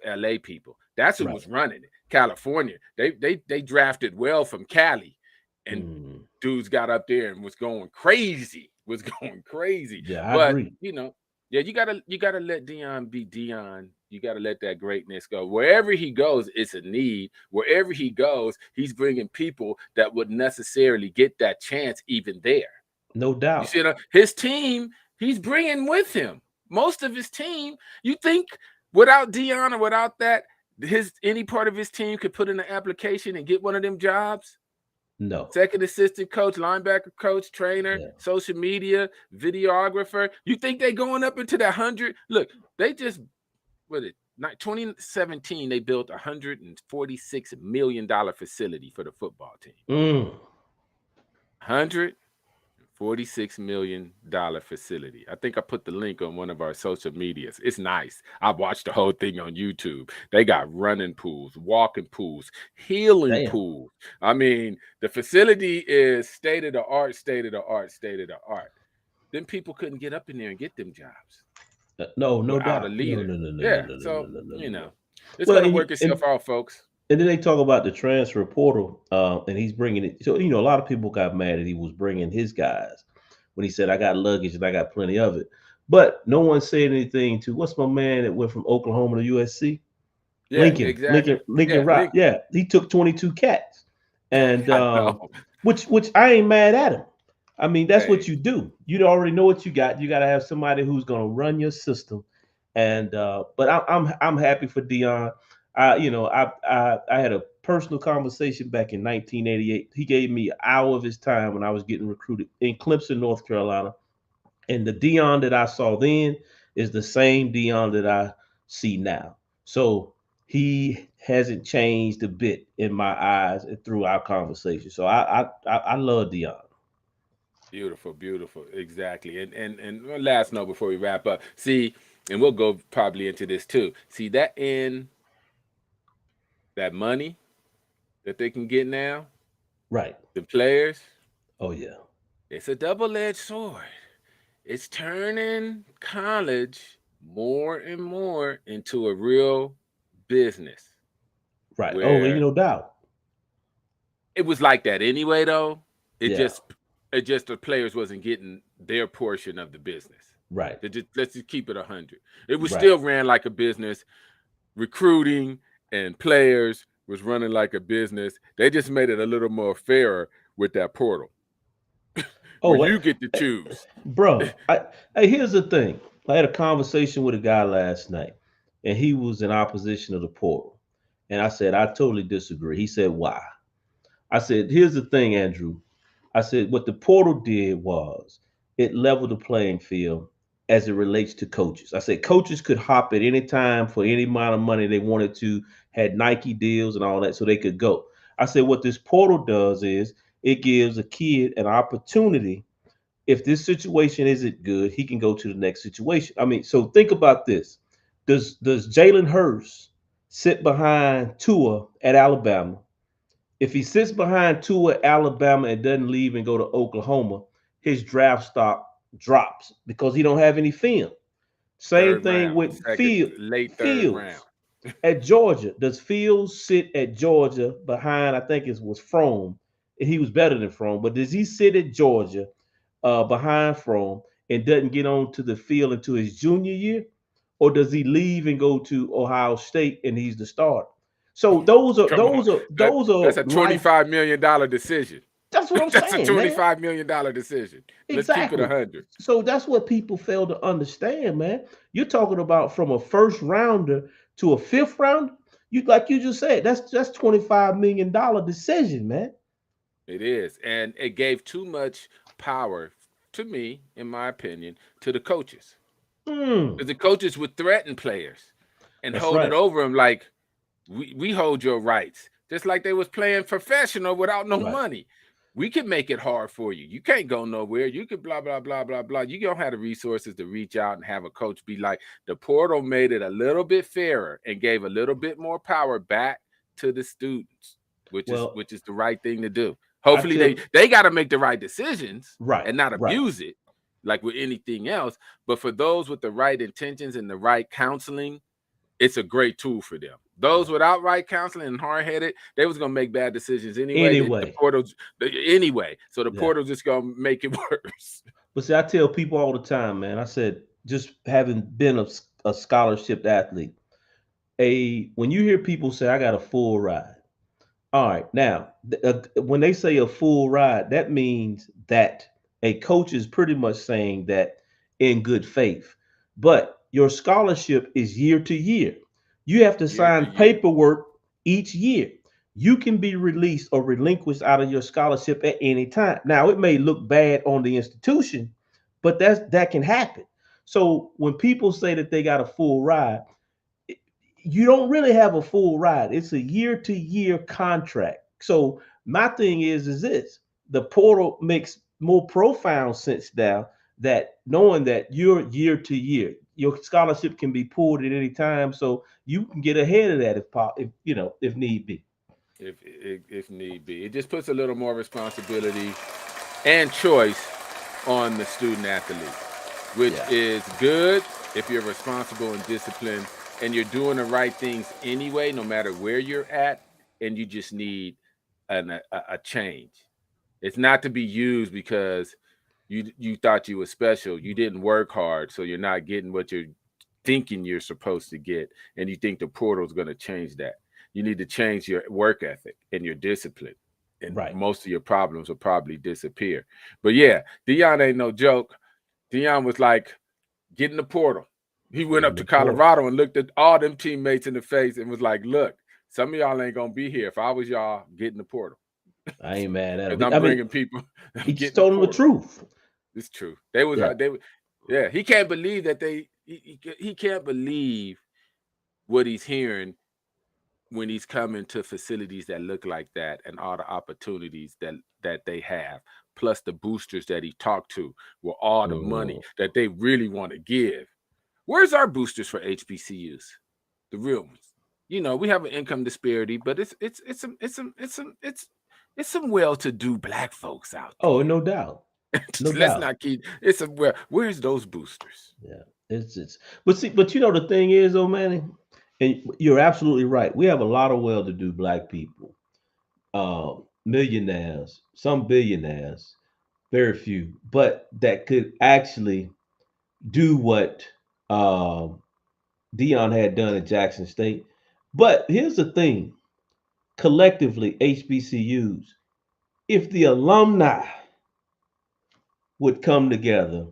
Speaker 1: LA people. That's who
Speaker 2: Right.
Speaker 1: was running it. California. They drafted well from Cali, and
Speaker 2: Mm.
Speaker 1: dudes got up there and was going crazy.
Speaker 2: Yeah, I
Speaker 1: But
Speaker 2: agree.
Speaker 1: yeah, you gotta let Dion be Dion. You gotta let that greatness go. Wherever he goes, it's a need. Wherever he goes, he's bringing people that wouldn't necessarily get that chance even there.
Speaker 2: No
Speaker 1: You
Speaker 2: doubt.
Speaker 1: see, his team, he's bringing with him most of his team. You think without Dion or without that, any part of his team could put in an application and get one of them jobs?
Speaker 2: No.
Speaker 1: Second assistant coach, linebacker coach, trainer,
Speaker 2: Yeah.
Speaker 1: social media, videographer. You think they going up into that 100? Look, they just, 2017, they built $146 million facility for the football team.
Speaker 2: Mm.
Speaker 1: $146 million facility. I think I put the link on one of our social medias. It's nice. I watched the whole thing on YouTube. They got running pools, walking pools, healing
Speaker 2: Damn.
Speaker 1: pools. I mean, the facility is state of the art. Then people couldn't get up in there and get them jobs
Speaker 2: No
Speaker 1: without a
Speaker 2: doubt. No,
Speaker 1: leader.
Speaker 2: no, no, no, no,
Speaker 1: Yeah.
Speaker 2: no, no,
Speaker 1: So,
Speaker 2: no, no, no, no.
Speaker 1: it's
Speaker 2: Well,
Speaker 1: going to work itself out, folks.
Speaker 2: and then they talk about the transfer portal, and he's bringing it. So a lot of people got mad that he was bringing his guys when he said, "I got luggage and I got plenty of it." But no one said anything to what's my man that went from Oklahoma to USC,
Speaker 1: Yeah, exactly.
Speaker 2: Lincoln
Speaker 1: Yeah,
Speaker 2: Rock.
Speaker 1: Lincoln.
Speaker 2: Yeah, he took 22 cats, and
Speaker 1: I know.
Speaker 2: which I ain't mad at him. I mean, that's what
Speaker 1: Hey,
Speaker 2: you do. You already know what you got. You got to have somebody who's going to run your system. And but I'm happy for Dion. I had a personal conversation back in 1988. He gave me an hour of his time when I was getting recruited in Clemson, North Carolina. And the Dion that I saw then is the same Dion that I see now. So he hasn't changed a bit in my eyes and through our conversation. So I love Dion.
Speaker 1: beautiful, beautiful. Exactly. And one last note before we wrap up. See, and we'll go probably into this too. See that money that they can get now,
Speaker 2: Right.
Speaker 1: the players,
Speaker 2: Oh yeah.
Speaker 1: it's a double-edged sword. It's turning college more and more into a real business
Speaker 2: Right. Oh,
Speaker 1: where
Speaker 2: no doubt.
Speaker 1: it was like that anyway though. It
Speaker 2: Yeah.
Speaker 1: just the players wasn't getting their portion of the business.
Speaker 2: Right.
Speaker 1: Let's just keep it 100. It was
Speaker 2: Right.
Speaker 1: still ran like a business. Recruiting and players was running like a business. They just made it a little more fairer with that portal
Speaker 2: Oh,
Speaker 1: where you get to choose.
Speaker 2: bro. Hey, here's the thing. I had a conversation with a guy last night, and he was in opposition of the portal. And I said, I totally disagree. He said, why? I said, here's the thing, Andrew. I said, what the portal did was it leveled the playing field as it relates to coaches. I said, coaches could hop at any time for any amount of money they wanted to, had Nike deals and all that, so they could go. I said, what this portal does is it gives a kid an opportunity. If this situation isn't good, he can go to the next situation. I mean, so think about this. Does Jalen Hurts sit behind Tua at Alabama? If he sits behind Tua at Alabama and doesn't leave and go to Oklahoma, his draft stock drops because he don't have any film. Same
Speaker 1: Third
Speaker 2: thing
Speaker 1: round,
Speaker 2: with
Speaker 1: second, late third round.
Speaker 2: Fields at Georgia. Does Fields sit at Georgia behind? I think it was Frome, and he was better than Frome. But does he sit at Georgia behind Frome and doesn't get onto the field until his junior year, or does he leave and go to Ohio State and he's the starter? So those are
Speaker 1: Come on.
Speaker 2: those are
Speaker 1: That's a
Speaker 2: life.
Speaker 1: $25 million decision.
Speaker 2: That's what I'm
Speaker 1: That's a
Speaker 2: saying, man.
Speaker 1: $25 million decision. Let's keep it
Speaker 2: Exactly.
Speaker 1: 100.
Speaker 2: So that's what people fail to understand, man. You're talking about from a first rounder to a fifth rounder. You like you just said, that's $25 million decision, man.
Speaker 1: It is. And it gave too much power to me, in my opinion, to the coaches.
Speaker 2: Mm,
Speaker 1: Because the coaches would threaten players and
Speaker 2: that's
Speaker 1: hold it
Speaker 2: right.
Speaker 1: over them like, we hold your rights. Just like they was playing professional without no
Speaker 2: Right.
Speaker 1: money. We can make it hard for you. You can't go nowhere. You could blah, blah, blah, blah, blah. You don't have the resources to reach out and have a coach be like, the portal made it a little bit fairer and gave a little bit more power back to the students, which
Speaker 2: Well,
Speaker 1: is the right thing to do.
Speaker 2: I
Speaker 1: Hopefully
Speaker 2: tell
Speaker 1: they got to make the right decisions
Speaker 2: right,
Speaker 1: and not
Speaker 2: right.
Speaker 1: abuse it like with anything else. But for those with the right intentions and the right counseling, it's a great tool for them. Those without right counseling and hard-headed, they was gonna make bad decisions anyway. The
Speaker 2: Anyway,
Speaker 1: portals anyway, so the
Speaker 2: yeah.
Speaker 1: portal's just gonna make it worse.
Speaker 2: But see, I tell people all the time, man. I said, just having been a scholarship athlete, when you hear people say, "I got a full ride," all right, now when they say a full ride, that means that a coach is pretty much saying that in good faith. But your scholarship is year to year. You have to
Speaker 1: Year to
Speaker 2: sign
Speaker 1: year.
Speaker 2: paperwork each year. You can be released or relinquished out of your scholarship at any time. Now, it may look bad on the institution, but that can happen. So when people say that they got a full ride, you don't really have a full ride. It's a year to year contract. So my thing is this: the portal makes more profound sense now, that knowing that you're year to year, your scholarship can be pulled at any time, so you can get ahead of that if you know, if need be.
Speaker 1: If need be. It just puts a little more responsibility and choice on the student athlete, which
Speaker 2: Yeah.
Speaker 1: is good if you're responsible and disciplined and you're doing the right things anyway, no matter where you're at, and you just need a change. It's not to be used because you thought you were special. You didn't work hard, so you're not getting what you're thinking you're supposed to get, and you think the portal is going to change that. You need to change your work ethic and your discipline, and
Speaker 2: Right.
Speaker 1: most of your problems will probably disappear. But yeah, Dion ain't no joke. Dion was like, get in the portal. He went
Speaker 2: In
Speaker 1: up
Speaker 2: the
Speaker 1: to
Speaker 2: portal.
Speaker 1: Colorado and looked at all them teammates in the face and was like, look, some of y'all ain't going to be here. If I was y'all, get in the portal.
Speaker 2: I ain't mad at
Speaker 1: Because
Speaker 2: him.
Speaker 1: I'm
Speaker 2: I mean,
Speaker 1: bringing people, I'm
Speaker 2: he just
Speaker 1: getting the
Speaker 2: told him the
Speaker 1: portal.
Speaker 2: truth.
Speaker 1: It's true. They was
Speaker 2: Yeah.
Speaker 1: yeah. He can't believe that he can't believe what he's hearing when he's coming to facilities that look like that and all the opportunities that they have, plus the boosters that he talked to with all the money
Speaker 2: Mhm.
Speaker 1: that they really want to give. Where's our boosters for HBCUs? The real ones. You know, we have an income disparity, but it's some well-to-do black folks out
Speaker 2: Oh, no doubt.
Speaker 1: there.
Speaker 2: No
Speaker 1: Let's
Speaker 2: doubt.
Speaker 1: not keep where's those boosters?
Speaker 2: Yeah, it's but see, but you know the thing is, though, Manny, and you're absolutely right. We have a lot of well-to-do black people, millionaires, some billionaires, very few, but that could actually do what Dion had done at Jackson State. But here's the thing: collectively, HBCUs, if the alumni would come together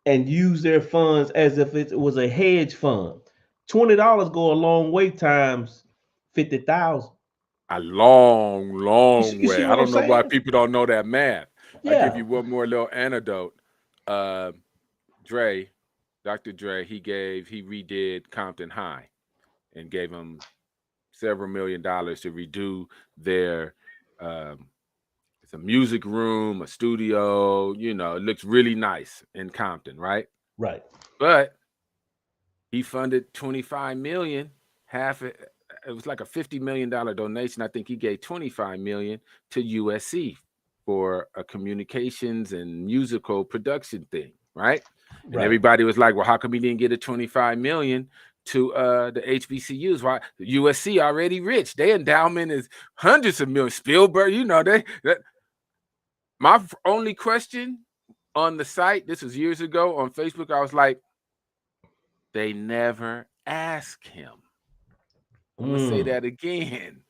Speaker 2: and use their funds as if it was a hedge fund. $20 go a long way times 50,000.
Speaker 1: A long, long
Speaker 2: You see
Speaker 1: way. I
Speaker 2: what I'm
Speaker 1: don't know why
Speaker 2: saying?
Speaker 1: people don't know that math. I give
Speaker 2: Yeah.
Speaker 1: you one more little anecdote. Uh, Dre, Dr. Dre, he redid Compton High and gave him several $1 million to redo their it's a music room, a studio, you know, it looks really nice in Compton, right?
Speaker 2: Right.
Speaker 1: But he funded 25 million, half it was like a $50 million donation. I think he gave 25 million to USC for a communications and musical production thing, right? And
Speaker 2: Right.
Speaker 1: everybody was like, well, how come he didn't get a 25 million to the HBCUs? Why? USC already rich. Their endowment is hundreds of millions. Spielberg, you know, my only question on the site, this was years ago on Facebook, I was like, they never ask him. I'm gonna say that again.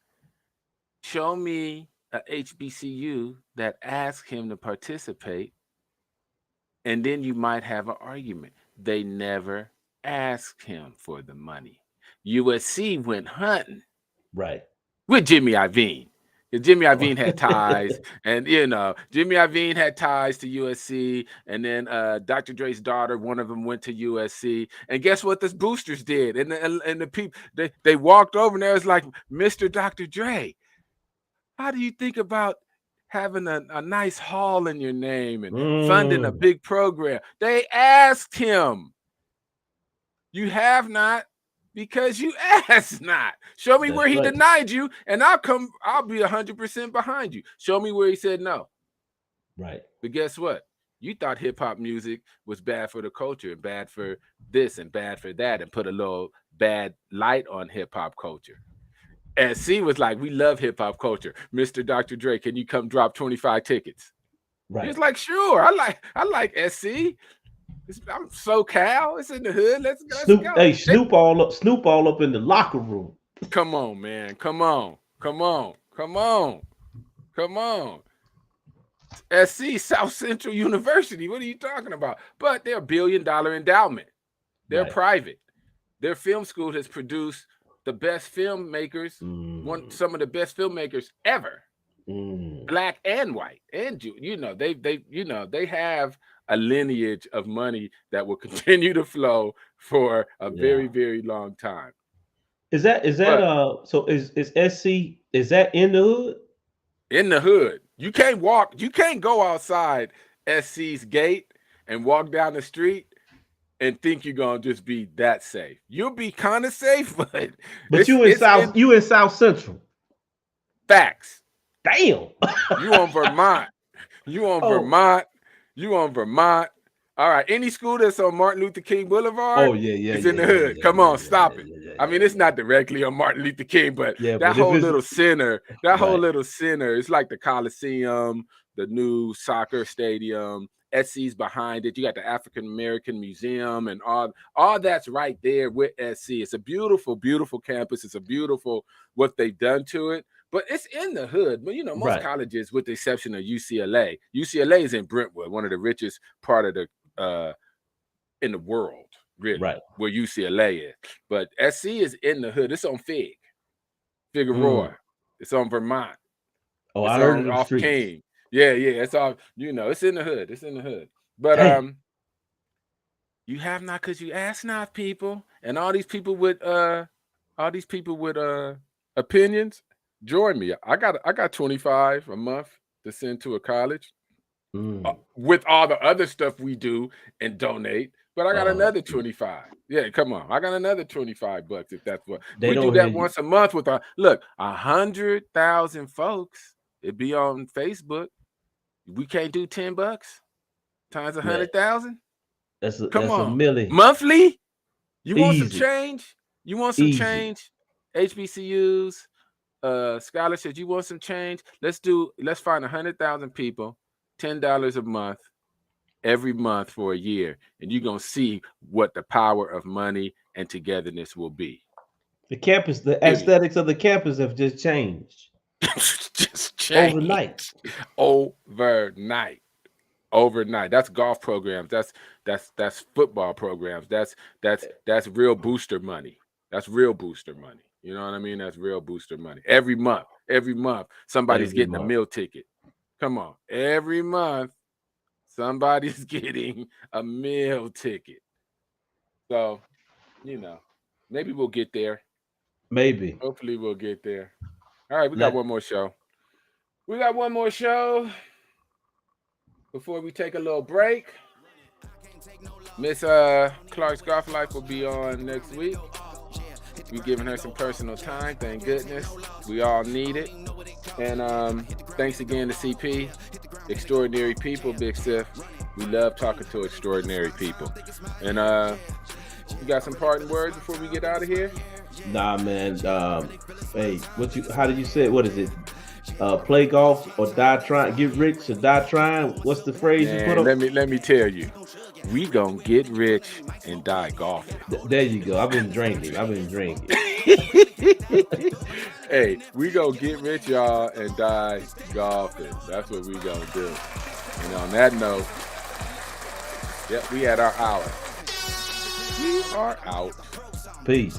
Speaker 1: Show me a HBCU that asked him to participate, and then you might have an argument. They never asked him for the money. USC went hunting
Speaker 2: Right.
Speaker 1: with Jimmy Iovine. Jimmy Iovine had ties, and Jimmy Iovine had ties to USC, and then Dr. Dre's daughter, one of them went to USC, and guess what? The boosters did, and the people they walked over, and there was like, Mr. Dr. Dre, how do you think about having a nice hall in your name and funding a big program? They asked him. You have not, because you asked not. Show me where he denied you, and I'll be 100% behind you. Show me where he said no.
Speaker 2: Right.
Speaker 1: But guess what? You thought hip hop music was bad for the culture, and bad for this and bad for that, and put a little bad light on hip hop culture. SC was like, we love hip hop culture. Mr. Dr. Dre, can you come drop 25 tickets?
Speaker 2: Right.
Speaker 1: He was like, sure. I like SC. I'm SoCal. It's in the hood. Let's go.
Speaker 2: Hey, Snoop all up in the locker room.
Speaker 1: Come on, man. Come on. SC, South Central University. What are you talking about? But they're $1 billion endowment. They're private. Their film school has produced the best filmmakers, some of the best filmmakers ever, black and white, and they have a lineage of money that will continue to flow for a very, very long time.
Speaker 2: Is SC, is that in the hood?
Speaker 1: In the hood. You can't go outside SC's gate and walk down the street and think you're gonna just be that safe. You'll be kind of safe, but
Speaker 2: you in South Central.
Speaker 1: Facts.
Speaker 2: Damn.
Speaker 1: You on Vermont. You on Vermont. All right. Any school that's on Martin Luther King Boulevard, it's in the hood. Come on, stop it. I mean, it's not directly on Martin Luther King, but that whole little center, it's like the Coliseum, the new soccer stadium. SC's behind it. You got the African American Museum and all that's right there with SC. It's a beautiful, beautiful campus. It's a beautiful what they've done to it, but it's in the hood. But most colleges, with the exception of UCLA is in Brentwood, one of the richest part of the in the world, really, where UCLA is. But SC is in the hood. It's on Figueroa. It's on Vermont.
Speaker 2: Oh, I heard it off
Speaker 1: King. Yeah, it's all, it's in the hood. It's in the hood. But you have not because you ask not, people. And all these people with opinions, join me. I got 25 a month to send to a college with all the other stuff we do and donate. But I got another 25. Yeah, come on. I got another $25 if that's what we do that once a month with 100,000 folks. It'd be on Facebook. We can't do $10 times 100,000.
Speaker 2: That's a million
Speaker 1: monthly. You want some change? You want some change? HBCUs, scholarships. You want some change? Let's find 100,000 people, $10 a month, every month for a year, and you're gonna see what the power of money and togetherness will be.
Speaker 2: The campus, the aesthetics of the campus have just changed.
Speaker 1: Just changed overnight. That's golf programs. That's football programs. That's real booster money. That's real booster money. You know what I mean? That's real booster money. Every month, somebody's getting a meal ticket. Come on, every month, somebody's getting a meal ticket. So, maybe we'll get there.
Speaker 2: Maybe.
Speaker 1: Hopefully, we'll get there. All right, we got one more show. Before we take a little break. Miss Clark's Golf Life will be on next week. We're giving her some personal time. Thank goodness. We all need it. And thanks again to CP. Extraordinary people, Big Siff. We love talking to extraordinary people. And you got some parting words before we get out of here?
Speaker 2: Nah, man. Hey, how did you say it? What is it? Play golf or die trying, get rich or die trying. What's the phrase you put up?
Speaker 1: Let me tell you. We gonna get rich and die golfing.
Speaker 2: There you go. I've been drinking.
Speaker 1: Hey, we gonna get rich, y'all, and die golfing. That's what we gonna do. And on that note, yep, we had our hour. We are out.
Speaker 2: Peace.